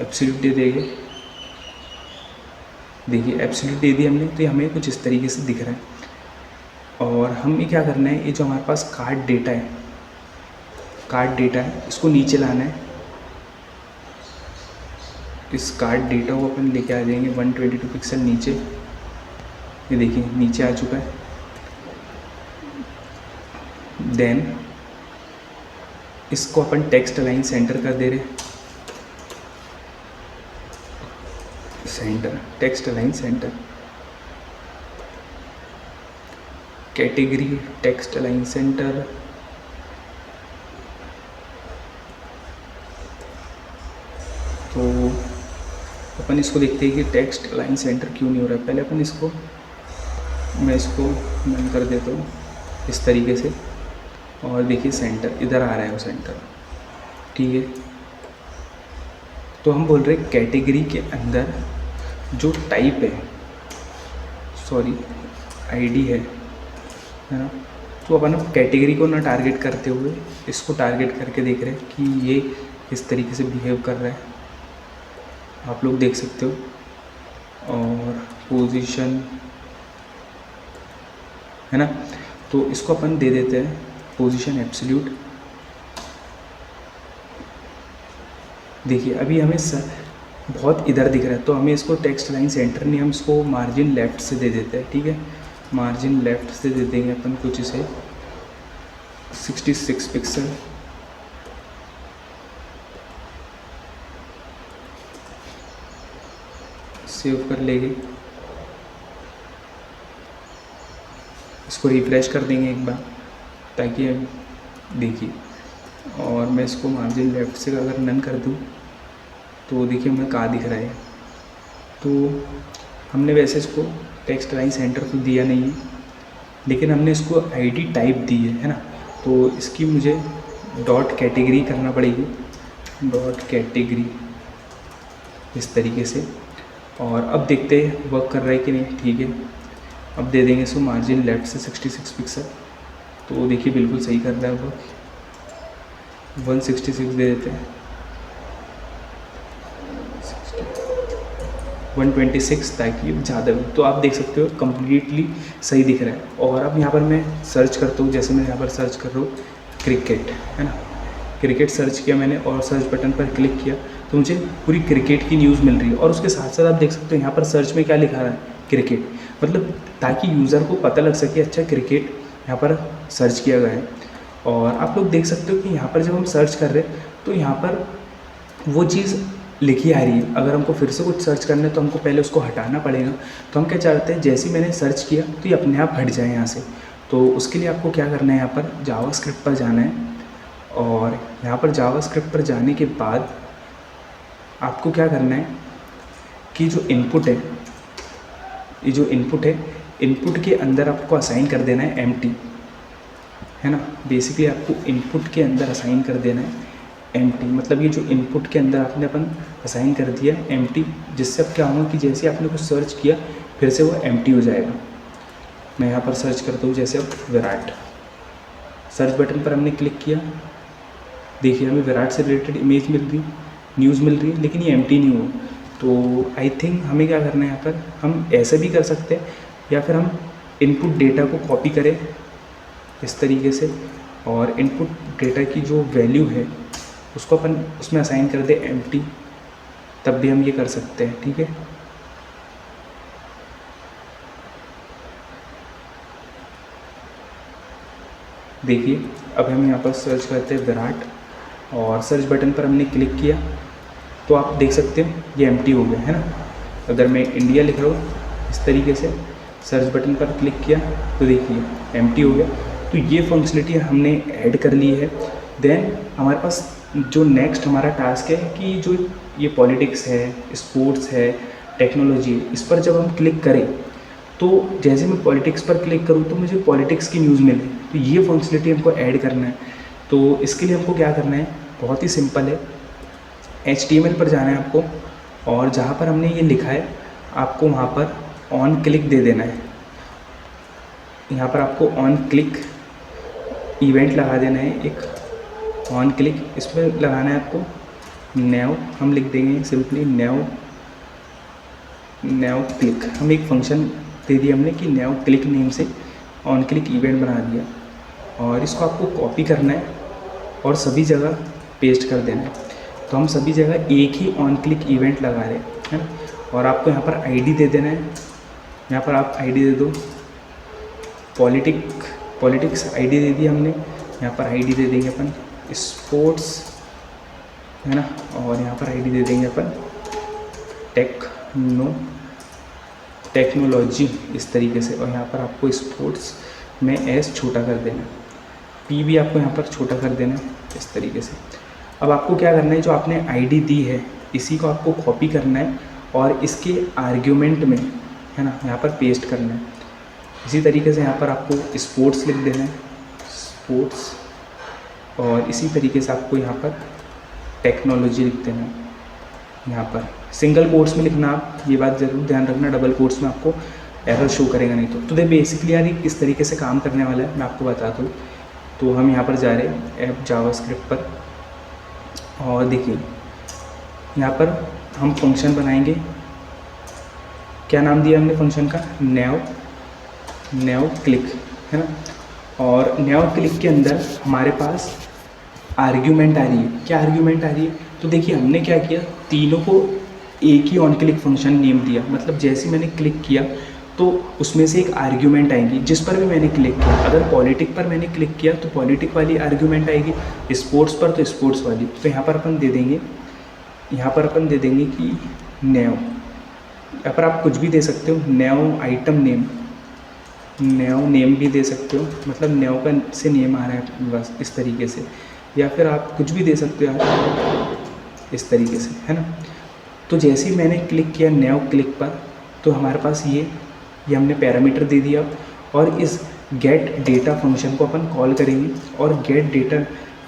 एब्सोल्यूट दे देंगे, देखिए एब्सोल्यूट दे दी हमने, तो ये हमें कुछ इस तरीके से दिख रहा है। और हमें क्या करना है, ये जो हमारे पास कार्ड डेटा है इसको नीचे लाना है। इस कार्ड डेटा को अपन लेके आ जाएंगे 122 पिक्सल नीचे। ये देखिए नीचे आ चुका है। देन इसको अपन टेक्स्ट अलाइन सेंटर कर दे रहे, centre, text align centre, category text align centre, तो अपन इसको देखते हैं कि टेक्स्ट अलाइन सेंटर क्यों नहीं हो रहा है। पहले अपन इसको, मैं इसको बंद कर देता हूँ इस तरीके से, और देखिए सेंटर इधर आ रहा है वो सेंटर, ठीक है। तो हम बोल रहे हैं कैटेगरी के अंदर जो टाइप है, सॉरी आईडी है ना, तो अपन अब कैटेगरी को ना टारगेट करते हुए इसको टारगेट करके देख रहे हैं कि ये किस तरीके से बिहेव कर रहा है, आप लोग देख सकते हो। और पोजीशन है ना, तो इसको अपन दे देते हैं पोजीशन एब्सोल्यूट। देखिए अभी हमें बहुत इधर दिख रहा है, तो हमें इसको टेक्स्ट लाइन सेंटर नहीं, हम इसको मार्जिन लेफ़्ट से दे देते हैं, ठीक है। मार्जिन लेफ़्ट से दे देंगे अपन कुछ इसे 66 पिक्सल, सेव कर लेंगे, इसको रिफ्रेश कर देंगे एक बार ताकि देखिए, और मैं इसको मार्जिन लेफ़्ट से अगर नन कर दूँ तो देखिए हमें कहाँ दिख रहा है। तो हमने वैसे इसको टेक्स्ट लाइन सेंटर तो दिया नहीं है, लेकिन हमने इसको आईडी टाइप दी है ना, तो इसकी मुझे डॉट कैटेगरी करना पड़ेगी, डॉट कैटेगरी इस तरीके से। और अब देखते हैं वर्क कर रहा है कि नहीं, ठीक है। अब दे देंगे इसको मार्जिन लेफ़्ट से 66 पिक्सल, तो देखिए बिल्कुल सही कर रहा है वो, 166 दे देते हैं, 126 ताकि ज़्यादा हो। तो आप देख सकते हो कम्प्लीटली सही दिख रहा है। और अब यहाँ पर मैं सर्च करता हूँ, जैसे मैं यहाँ पर सर्च कर रहा हूँ क्रिकेट, है ना, क्रिकेट सर्च किया मैंने और सर्च बटन पर क्लिक किया तो मुझे पूरी क्रिकेट की न्यूज़ मिल रही है। और उसके साथ साथ आप देख सकते हो यहाँ पर सर्च में क्या लिखा रहा है, क्रिकेट, मतलब ताकि यूज़र को पता लग सके अच्छा क्रिकेट यहाँ पर सर्च किया गया है। और आप लोग देख सकते हो कि यहाँ पर जब हम सर्च कर रहे हैं तो यहाँ पर वो चीज़ लिखी आ रही है। अगर हमको फिर से कुछ सर्च करना है तो हमको पहले उसको हटाना पड़ेगा। तो हम क्या चाहते हैं, जैसे ही मैंने सर्च किया तो ये अपने आप हट जाए यहाँ से। तो उसके लिए आपको क्या करना है, यहाँ पर जावास्क्रिप्ट पर जाना है, और यहाँ पर जावास्क्रिप्ट पर जाने के बाद आपको क्या करना है कि जो इनपुट है, ये जो इनपुट है, इनपुट के अंदर आपको असाइन कर देना है एम्प्टी, है ना। बेसिकली आपको इनपुट के अंदर असाइन कर देना है एम्प्टी, मतलब ये जो इनपुट के अंदर आपने अपन असाइन कर दिया है एम्प्टी, जिससे अब क्या होगा कि जैसे आपने कुछ सर्च किया फिर से वो एम्प्टी हो जाएगा। मैं यहाँ पर सर्च करता हूँ, जैसे अब विराट, सर्च बटन पर हमने क्लिक किया, देखिए हमें विराट से रिलेटेड इमेज मिल रही, न्यूज़ मिल रही है, लेकिन ये एम्प्टी नहीं हुआ। तो आई थिंक हमें क्या करना है, यहाँ पर हम ऐसे भी कर सकते हैं, या फिर हम इनपुट डेटा को कॉपी करें इस तरीके से, और इनपुट डेटा की जो वैल्यू है उसको अपन उसमें असाइन कर दे एम्प्टी, तब भी हम ये कर सकते हैं, ठीक है। देखिए अब हम यहाँ पर सर्च करते हैं विराट, और सर्च बटन पर हमने क्लिक किया तो आप देख सकते हैं ये एम्प्टी हो गया, है ना। अगर मैं इंडिया लिख रहा हूँ इस तरीके से, सर्च बटन पर क्लिक किया तो देखिए एम्प्टी हो गया। तो ये फंक्शनलिटी हमने ऐड कर ली है। देन हमारे पास जो नेक्स्ट हमारा टास्क है कि जो ये पॉलिटिक्स है, स्पोर्ट्स है, टेक्नोलॉजी है, इस पर जब हम क्लिक करें तो जैसे मैं पॉलिटिक्स पर क्लिक करूँ तो मुझे पॉलिटिक्स की न्यूज़ मिले। तो ये फंक्शनलिटी हमको ऐड करना है। तो इसके लिए हमको क्या करना है, बहुत ही सिंपल है, HTML पर जाना है आपको, और जहाँ पर हमने ये लिखा है आपको वहाँ पर ऑन क्लिक दे देना है। यहाँ पर आपको ऑन क्लिक इवेंट लगा देना है, एक ऑन क्लिक इस पर लगाना है आपको। नैव हम लिख देंगे सिंपली, नैव क्लिक, हम एक फंक्शन दे दिया हमने कि नैव क्लिक नेम से ऑन क्लिक इवेंट बना दिया, और इसको आपको कॉपी करना है और सभी जगह पेस्ट कर देना है। तो हम सभी जगह एक ही ऑन क्लिक इवेंट लगा रहे हैं, और आपको यहाँ पर आईडी दे देना है। यहाँ पर आप आईडी दे दो, पॉलिटिक्स आईडी दे दी हमने, यहाँ पर आईडी दे देंगे अपन स्पोर्ट्स, है ना, और यहाँ पर आईडी दे देंगे अपन टेक टेक्नोलॉजी इस तरीके से, और यहाँ पर आपको स्पोर्ट्स में एस छोटा कर देना है, पी भी आपको यहाँ पर छोटा कर देना है इस तरीके से। अब आपको क्या करना है, जो आपने आईडी दी है इसी को आपको कॉपी करना है और इसके आर्ग्यूमेंट में, है ना, यहाँ पर पेस्ट करना है। इसी तरीके से यहाँ पर आपको स्पोर्ट्स लिख देना है, स्पोर्ट्स, और इसी तरीके से आपको यहाँ पर टेक्नोलॉजी लिख देना है। यहाँ पर सिंगल कोट्स में लिखना, आप ये बात ज़रूर ध्यान रखना, डबल कोट्स में आपको एरर शो करेगा नहीं तो दे बेसिकली यार किस तरीके से काम करने वाला है मैं आपको बता दूँ। तो हम यहाँ पर जा रहे हैं ऐप जावास्क्रिप्ट पर, और देखिए यहाँ पर हम फंक्शन बनाएंगे। क्या नाम दिया हमने फंक्शन का, नैव क्लिक, है ना। और नैव क्लिक के अंदर हमारे पास आर्ग्यूमेंट आ रही है। क्या आर्ग्यूमेंट आ रही है, तो देखिए हमने क्या किया, तीनों को एक ही ऑन क्लिक फंक्शन नेम दिया। मतलब जैसे मैंने क्लिक किया तो उसमें से एक आर्ग्यूमेंट आएगी जिस पर भी मैंने क्लिक किया। अगर पॉलिटिक पर मैंने क्लिक किया तो पॉलिटिक वाली आर्ग्यूमेंट आएगी, स्पोर्ट्स पर तो स्पोर्ट्स वाली। तो यहाँ पर अपन दे देंगे, यहाँ पर अपन दे देंगे कि नैव, यहाँ पर आप कुछ भी दे सकते हो, नैव आइटम नेम, नैव नेम भी दे सकते हो, मतलब नैव का से नेम आ रहा है बस इस तरीके से, या फिर आप कुछ भी दे सकते हो यार इस तरीके से, है ना। तो जैसे ही मैंने क्लिक किया नैव क्लिक पर तो हमारे पास ये हमने पैरामीटर दे दिया, और इस गेट डेटा फंक्शन को अपन कॉल करेंगे और गेट डेटा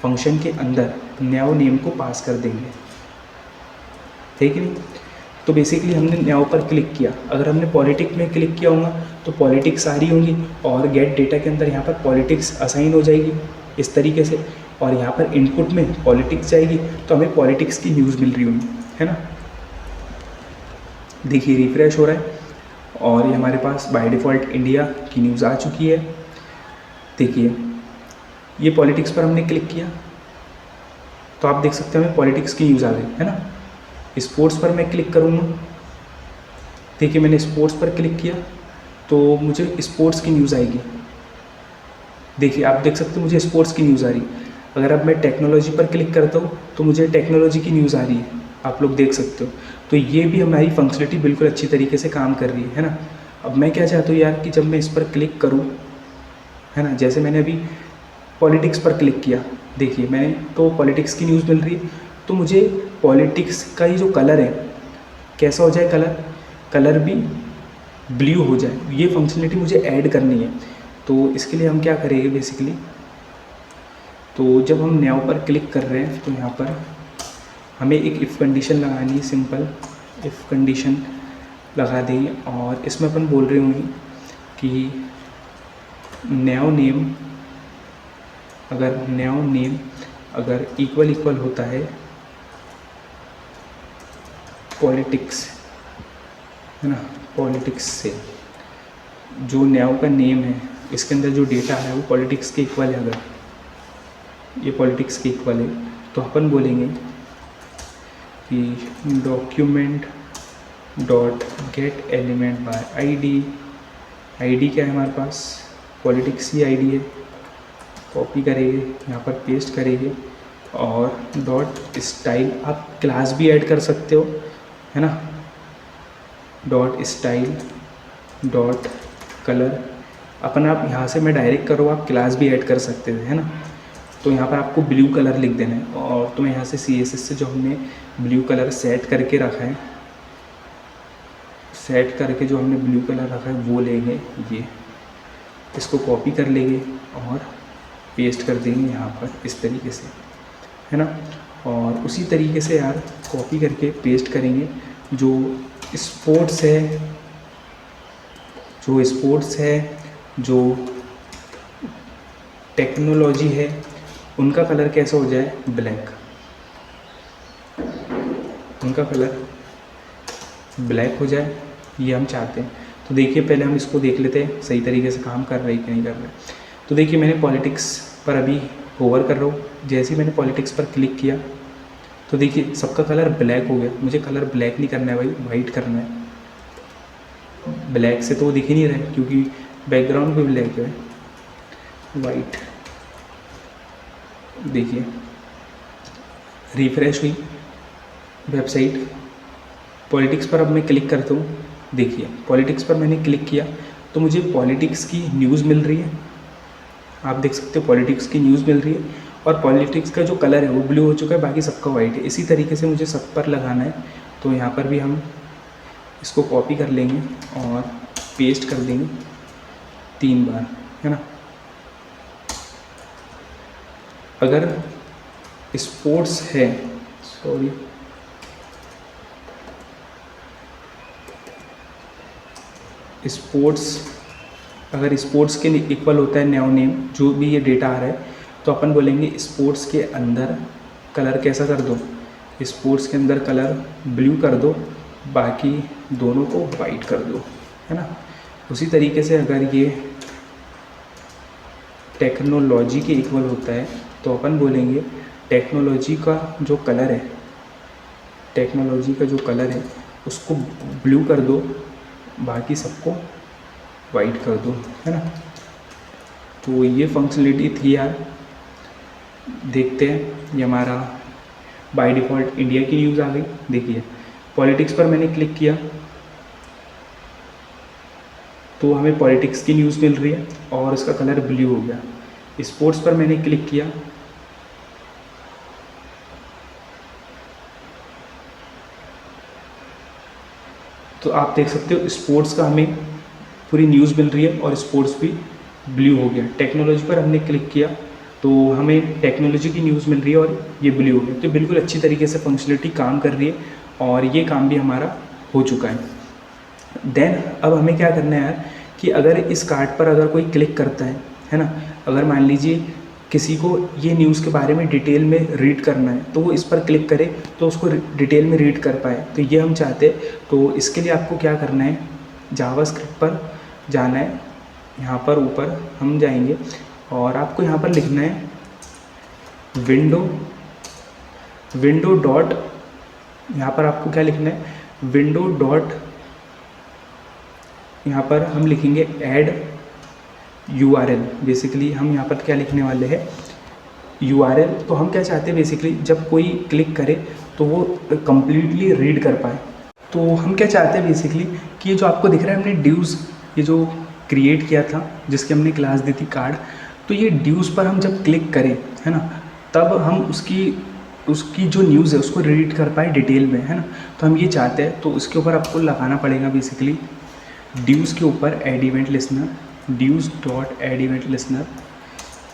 फंक्शन के अंदर नैव नेम को पास कर देंगे, ठीक है नहीं। तो बेसिकली हमने नैव पर क्लिक किया, अगर हमने पॉलिटिक्स में क्लिक किया होगा तो पॉलिटिक्स सारी होंगी, और गेट डेटा के अंदर यहाँ पर पॉलिटिक्स असाइन हो जाएगी इस तरीके से, और यहाँ पर इनपुट में पॉलिटिक्स जाएगी तो हमें पॉलिटिक्स की न्यूज़ मिल रही होगी, है ना। देखिए रिफ्रेश हो रहा है और ये हमारे पास बाय डिफ़ॉल्ट इंडिया की न्यूज़ आ चुकी है। देखिए ये पॉलिटिक्स पर हमने क्लिक किया तो आप देख सकते हैं हमें पॉलिटिक्स की न्यूज़ आ गई, है ना। स्पोर्ट्स पर मैं क्लिक करूँगा, देखिए मैंने स्पोर्ट्स पर क्लिक किया तो मुझे स्पोर्ट्स की न्यूज़ आएगी। देखिए आप देख सकते हो मुझे स्पोर्ट्स की न्यूज़ आ रही। अगर अब मैं टेक्नोलॉजी पर क्लिक करता हूँ तो मुझे टेक्नोलॉजी की न्यूज़ आ रही है, आप लोग देख सकते हो। तो ये भी हमारी फंक्शनलिटी बिल्कुल अच्छी तरीके से काम कर रही है ना। अब मैं क्या चाहता हूँ यार कि जब मैं इस पर क्लिक करूँ, है ना, जैसे मैंने अभी पॉलिटिक्स पर क्लिक किया, देखिए मैंने तो पॉलिटिक्स की न्यूज़ मिल रही है, तो मुझे पॉलिटिक्स का ही जो कलर है कैसा हो जाए, कलर भी ब्लू हो जाए, ये फंक्शनलिटी मुझे ऐड करनी है। तो इसके लिए हम क्या करेंगे बेसिकली, तो जब हम नैव पर क्लिक कर रहे हैं तो यहाँ पर हमें एक इफ़ कंडीशन लगानी है, सिंपल इफ़ कंडीशन लगा देंगे, और इसमें अपन बोल रहे होंगे कि नैव नेम अगर इक्वल होता है पॉलिटिक्स, है ना, पॉलिटिक्स से, जो नैव का नेम है इसके अंदर जो डेटा है वो पॉलिटिक्स के इक्वल है, अगर ये पॉलिटिक्स के इक्वल है तो अपन बोलेंगे कि document dot gate element by ID क्या है हमारे पास, पॉलिटिक्स की आईडी है, कॉपी करेंगे यहाँ पर पेस्ट करेंगे, और डॉट स्टाइल, आप क्लास भी ऐड कर सकते हो, है ना, डॉट स्टाइल डॉट कलर, अपन आप यहाँ से मैं डायरेक्ट करो आप क्लास भी ऐड कर सकते थे, है ना। तो यहाँ पर आपको ब्लू कलर लिख देना है, और तो मैं यहाँ से CSS से जो हमने ब्लू कलर सेट करके रखा है, सेट करके जो हमने ब्लू कलर रखा है वो लेंगे, ये इसको कॉपी कर लेंगे और पेस्ट कर देंगे यहाँ पर इस तरीके से, है ना। और उसी तरीके से यार कॉपी करके पेस्ट करेंगे, जो स्पोर्ट्स है, जो टेक्नोलॉजी है, उनका कलर कैसा हो जाए, ब्लैक, उनका कलर ब्लैक हो जाए, ये हम चाहते हैं। तो देखिए पहले हम इसको देख लेते हैं सही तरीके से काम कर रहा है कि नहीं कर रहा है। तो देखिए मैंने पॉलिटिक्स पर अभी होवर कर रहा हूँ, जैसे ही मैंने पॉलिटिक्स पर क्लिक किया तो देखिए सबका कलर ब्लैक हो गया। मुझे कलर ब्लैक नहीं करना है भाई, वाइट करना है। ब्लैक से तो वो दिख ही नहीं रहा है क्योंकि बैकग्राउंड भी ब्लैक है, वाइट। देखिए रिफ्रेश हुई वेबसाइट, पॉलिटिक्स पर अब मैं क्लिक करता हूँ। देखिए पॉलिटिक्स पर मैंने क्लिक किया तो मुझे पॉलिटिक्स की न्यूज़ मिल रही है। आप देख सकते हो पॉलिटिक्स की न्यूज़ मिल रही है और पॉलिटिक्स का जो कलर है वो ब्लू हो चुका है, बाकी सबका वाइट है। इसी तरीके से मुझे सब पर लगाना है, तो यहाँ पर भी हम इसको कॉपी कर लेंगे और पेस्ट कर देंगे 3 बार, है ना। अगर स्पोर्ट्स है, सॉरी स्पोर्ट्स, अगर स्पोर्ट्स के इक्वल होता है न्यू नेम, जो भी ये डेटा आ रहा है, तो अपन बोलेंगे स्पोर्ट्स के अंदर कलर कैसा कर दो, स्पोर्ट्स के अंदर कलर ब्लू कर दो, बाकी दोनों को वाइट कर दो, है ना। उसी तरीके से अगर ये टेक्नोलॉजी के इक्वल होता है तो अपन बोलेंगे टेक्नोलॉजी का जो कलर है, टेक्नोलॉजी का जो कलर है उसको ब्लू कर दो, बाकी सबको वाइट कर दो, है ना। तो ये फंक्शनलिटी थी यार। देखते हैं, ये हमारा बाय डिफ़ॉल्ट इंडिया की न्यूज़ आ गई। देखिए पॉलिटिक्स पर मैंने क्लिक किया तो हमें पॉलिटिक्स की न्यूज़ मिल रही है और इसका कलर ब्लू हो गया। स्पोर्ट्स पर मैंने क्लिक किया तो आप देख सकते हो स्पोर्ट्स का हमें पूरी न्यूज़ मिल रही है और स्पोर्ट्स भी ब्लू हो गया। टेक्नोलॉजी पर हमने क्लिक किया तो हमें टेक्नोलॉजी की न्यूज़ मिल रही है और ये ब्लू हो गया। तो बिल्कुल अच्छी तरीके से फंक्शनलिटी काम कर रही है और ये काम भी हमारा हो चुका है। देन अब हमें क्या करना है यार कि अगर इस कार्ड पर अगर कोई क्लिक करता है ना, अगर मान लीजिए किसी को ये न्यूज़ के बारे में डिटेल में रीड करना है तो वो इस पर क्लिक करे तो उसको डिटेल में रीड कर पाए, तो ये हम चाहते हैं। तो इसके लिए आपको क्या करना है, जावास्क्रिप्ट पर जाना है, यहाँ पर ऊपर हम जाएंगे और आपको यहाँ पर लिखना है विंडो डॉट, यहाँ पर आपको क्या लिखना है, विंडो डॉट, यहाँ पर हम लिखेंगे ऐड URL। बेसिकली हम यहाँ पर क्या लिखने वाले हैं, URL। तो हम क्या चाहते हैं बेसिकली जब कोई क्लिक करे तो वो कम्प्लीटली रीड कर पाए। तो हम क्या चाहते हैं बेसिकली कि ये जो आपको दिख रहा है हमने ड्यूज़, ये जो क्रिएट किया था जिसकी हमने क्लास दी थी कार्ड, तो ये ड्यूज़ पर हम जब क्लिक करें, है ना, तब हम उसकी जो न्यूज़ है उसको रीड कर पाए डिटेल में, है ना। तो हम ये चाहते हैं, तो उसके ऊपर आपको लगाना पड़ेगा बेसिकली ड्यूज़ के ऊपर ऐड इवेंट लिसनर, ड्यूज़ डॉट ऐड इवेंट लिसनर।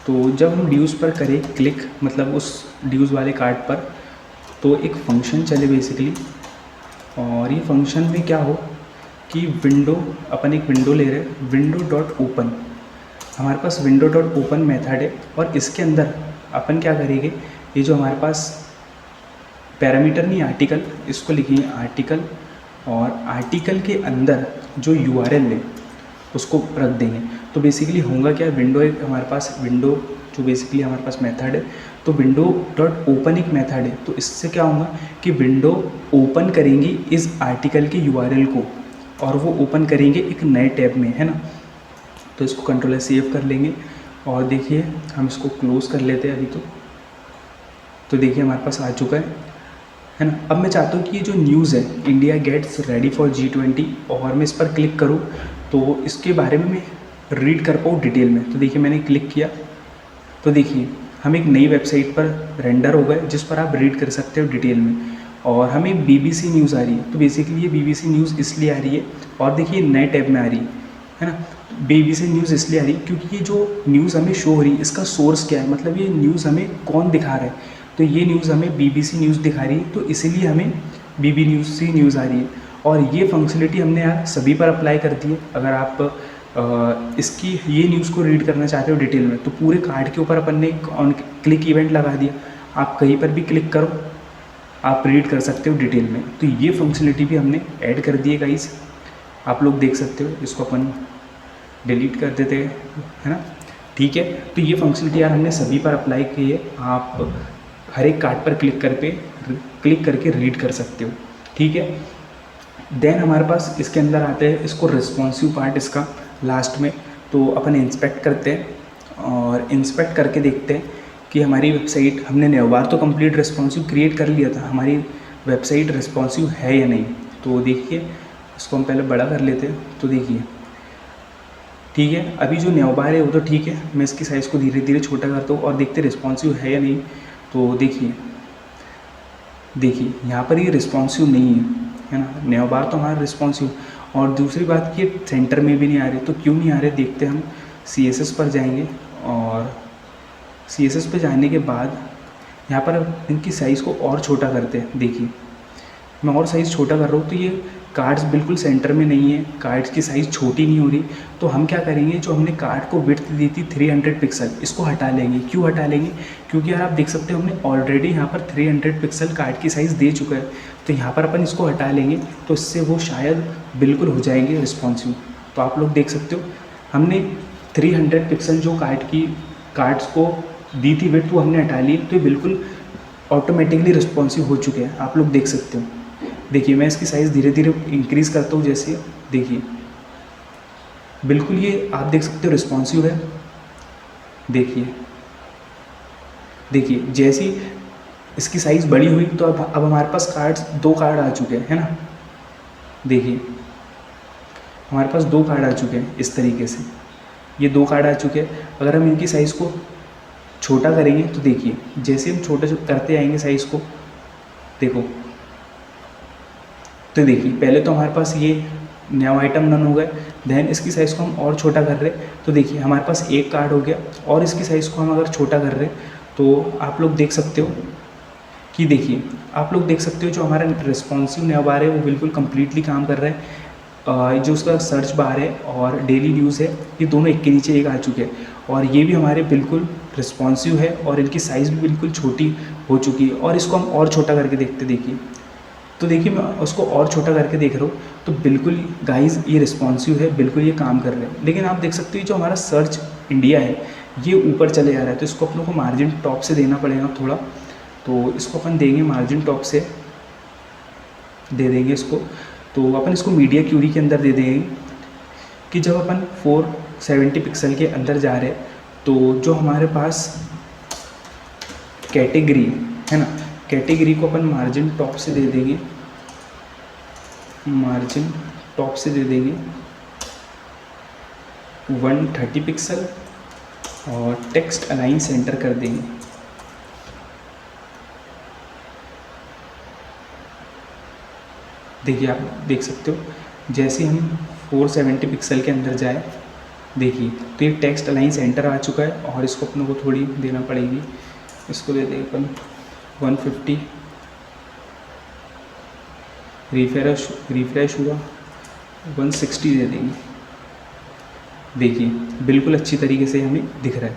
तो जब हम ड्यूज़ पर करें क्लिक, मतलब उस ड्यूज़ वाले कार्ड पर, तो एक फंक्शन चले बेसिकली, और ये फंक्शन में क्या हो कि अपन एक विंडो ले रहे हैं, विंडो डॉट ओपन, हमारे पास विंडो डॉट ओपन मेथड है और इसके अंदर अपन क्या करेंगे, ये जो हमारे पास पैरामीटर नहीं आर्टिकल, इसको लिखेंगे आर्टिकल, और आर्टिकल के अंदर जो URL है उसको रख देंगे। तो बेसिकली होगा क्या, विंडो एक हमारे पास, विंडो जो बेसिकली हमारे पास मेथड है, तो विंडो डॉट ओपन एक मेथड है, तो इससे क्या होगा कि विंडो ओपन करेंगी इस आर्टिकल के URL को और वो ओपन करेंगे एक नए टैब में, है ना। तो इसको कंट्रोल सेव कर लेंगे और देखिए हम इसको क्लोज़ कर लेते हैं अभी। तो देखिए हमारे पास आ चुका है ना। अब मैं चाहता हूँ कि ये जो न्यूज़ है, India gets ready for G20, और मैं इस पर क्लिक करूँ तो इसके बारे में मैं रीड कर पाऊँ डिटेल में। तो देखिए मैंने क्लिक किया तो देखिए हम एक नई वेबसाइट पर रेंडर हो गए जिस पर आप रीड कर सकते हो डिटेल में, और हमें BBC न्यूज़ आ रही है। तो बेसिकली ये BBC न्यूज़ इसलिए आ रही है, और देखिए नए टैब में आ रही है ना। BBC न्यूज़ इसलिए आ रही है क्योंकि ये जो न्यूज़ हमें शो हो रही है इसका सोर्स क्या है, मतलब ये न्यूज़ हमें कौन दिखा रहा है, तो ये न्यूज़ हमें BBC न्यूज़ दिखा रही है, तो इसीलिए हमें BBC न्यूज़ आ रही है। और ये फंक्शनलिटी हमने यार सभी पर अप्लाई कर दी है। अगर आप इसकी ये न्यूज़ को रीड करना चाहते हो डिटेल में, तो पूरे कार्ड के ऊपर अपन ने ऑन क्लिक इवेंट लगा दिया, आप कहीं पर भी क्लिक करो आप रीड कर सकते हो डिटेल में। तो ये फंक्शनलिटी भी हमने ऐड कर दी है गाइस, आप लोग देख सकते हो। इसको अपन डिलीट कर देते हैं, है ना, ठीक है। तो ये फंक्शनलिटी यार हमने सभी पर अप्लाई की है, आप हर एक कार्ड पर क्लिक करके रीड कर सकते हो, ठीक है। देन हमारे पास इसके अंदर आते हैं इसको रिस्पॉन्सिव पार्ट इसका लास्ट में। तो अपन इंस्पेक्ट करते हैं और इंस्पेक्ट करके देखते हैं कि हमारी वेबसाइट, हमने नए बार तो कंप्लीट रिस्पॉन्सिव क्रिएट कर लिया था, हमारी वेबसाइट रिस्पॉन्सिव है या नहीं। तो देखिए इसको हम पहले बड़ा कर लेते हैं। तो देखिए ठीक है, अभी जो न्योबार है वो तो ठीक है, मैं इसकी साइज़ को धीरे धीरे छोटा करता हूँ और देखते रिस्पॉन्सिव है या नहीं। तो देखिए यहाँ पर ये रिस्पॉन्सिव नहीं है ना, न्योबार तो हमारा रिस्पॉन्सिव। और दूसरी बात कि सेंटर में भी नहीं आ रहे, तो क्यों नहीं आ रहे देखते हम CSS पर जाएंगे। और CSS पर जाने के बाद यहाँ पर इनकी साइज़ को और छोटा करते हैं। देखिए मैं और साइज़ छोटा कर रहा हूँ, तो ये कार्ड्स बिल्कुल सेंटर में नहीं है, कार्ड्स की साइज़ छोटी नहीं हो रही। तो हम क्या करेंगे, जो हमने कार्ड को विड्थ दी थी 300 पिक्सल, इसको हटा लेंगे। क्यों हटा लेंगे, क्योंकि यार आप देख सकते हो हमने ऑलरेडी यहाँ पर 300 पिक्सल कार्ड की साइज़ दे चुका है। तो यहाँ पर अपन इसको हटा लेंगे, तो इससे वो शायद बिल्कुल हो जाएंगे रिस्पॉन्सिव। तो आप लोग देख सकते हो हमने 300 पिक्सल जो कार्ड्स को दी थी विड्थ, वो हमने हटा ली, तो ये बिल्कुल ऑटोमेटिकली रिस्पॉन्सिव हो चुके हैं। आप लोग देख सकते हो। देखिए मैं इसकी साइज़ धीरे धीरे इंक्रीज़ करता हूँ, जैसे देखिए बिल्कुल ये आप देख सकते हो रिस्पॉन्सिव है। देखिए जैसी इसकी साइज़ बड़ी हुई, तो अब हमारे पास दो कार्ड आ चुके हैं, है ना। देखिए हमारे पास 2 कार्ड आ चुके हैं इस तरीके से, ये 2 कार्ड आ चुके हैं। अगर हम इनकी साइज़ को छोटा करेंगे, तो देखिए जैसे हम छोटे करते आएंगे साइज़ को, तो देखिए पहले तो हमारे पास ये न्यू आइटम नन हो गए, देन इसकी साइज़ को हम और छोटा कर रहे हैं, तो देखिए हमारे पास एक कार्ड हो गया। और इसकी साइज़ को हम अगर छोटा कर रहे हैं, तो आप लोग देख सकते हो कि जो हमारा रिस्पॉन्सिव न्यू बार है वो बिल्कुल कम्प्लीटली काम कर रहा है। जो उसका सर्च बार है और डेली न्यूज़ है, ये दोनों एक के नीचे एक आ चुके हैं, और ये भी हमारे बिल्कुल रिस्पॉन्सिव है, और इनकी साइज़ भी बिल्कुल छोटी हो चुकी है। और इसको हम और छोटा करके देखते, देखिए मैं उसको और छोटा करके देख रहा हूँ, तो बिल्कुल गाइस ये रिस्पॉन्सिव है, बिल्कुल ये काम कर रहे हैं। लेकिन आप देख सकते हो जो हमारा सर्च इंडिया है ये ऊपर चले जा रहा है, तो इसको अपनों को मार्जिन टॉप से देना पड़ेगा थोड़ा। तो इसको अपन देंगे मार्जिन टॉप से, दे देंगे इसको। तो अपन इसको मीडिया क्यूरी के अंदर दे देंगे कि जब अपन 470 पिक्सल के अंदर जा रहे हैं, तो जो हमारे पास कैटेगरी है ना, कैटेगरी को अपन मार्जिन टॉप से दे देंगे, 130 पिक्सल, और टेक्स्ट अलाइन सेंटर कर देंगे। देखिए आप देख सकते हो जैसे हम 470 पिक्सल के अंदर जाए, देखिए तो ये टेक्स्ट अलाइन सेंटर आ चुका है। और इसको अपनों को थोड़ी देना पड़ेगी, इसको दे देंगे अपन 150, रिफ्रेश हुआ 160 दे देंगे। देखिए बिल्कुल अच्छी तरीके से हमें दिख रहा है।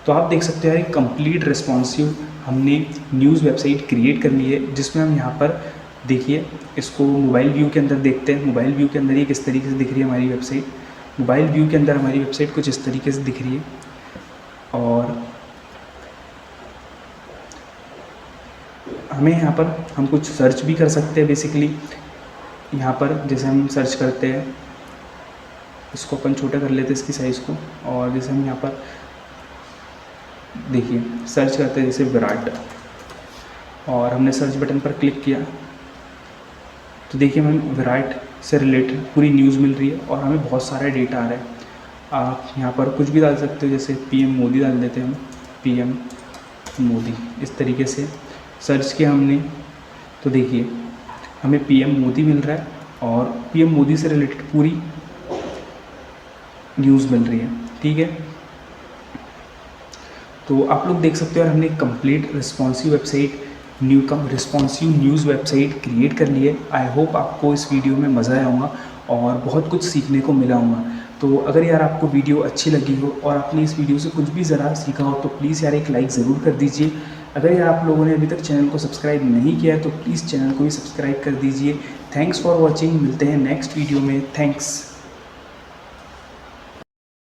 तो आप देख सकते हो यार कंप्लीट रिस्पॉन्सिव हमने न्यूज़ वेबसाइट क्रिएट कर ली है, जिसमें हम यहाँ पर देखिए इसको मोबाइल व्यू के अंदर देखते हैं। मोबाइल व्यू के अंदर ये किस तरीके से दिख रही है हमारी वेबसाइट। मोबाइल व्यू के अंदर हमारी वेबसाइट कुछ इस तरीके से दिख रही है। और हमें यहाँ पर हम कुछ सर्च भी कर सकते हैं। बेसिकली यहाँ पर जैसे हम सर्च करते हैं, इसको अपन छोटा कर लेते हैं इसकी साइज़ को, और जैसे हम यहाँ पर देखिए सर्च करते हैं जैसे विराट, और हमने सर्च बटन पर क्लिक किया, तो देखिए हमें विराट से रिलेटेड पूरी न्यूज़ मिल रही है और हमें बहुत सारा डेटा आ रहा है। आप यहाँ पर कुछ भी डाल सकते हो, जैसे PM मोदी डाल देते हैं हम, PM मोदी। इस तरीके से सर्च किया हमने, तो देखिए हमें PM मोदी मिल रहा है और PM मोदी से रिलेटेड पूरी न्यूज़ मिल रही है। ठीक है, तो आप लोग देख सकते हो और हमने complete responsive news website create कर ली है। आई होप आपको इस वीडियो में मज़ा आया होगा और बहुत कुछ सीखने को मिला होगा। तो अगर यार आपको वीडियो अच्छी लगी हो और आपने इस वीडियो से कुछ भी ज़रा सीखा हो, तो प्लीज़ यार एक लाइक ज़रूर कर दीजिए। अगर यार आप लोगों ने अभी तक चैनल को सब्सक्राइब नहीं किया है, तो प्लीज़ चैनल को भी सब्सक्राइब कर दीजिए। थैंक्स फॉर वॉचिंग, मिलते हैं नेक्स्ट वीडियो में। थैंक्स।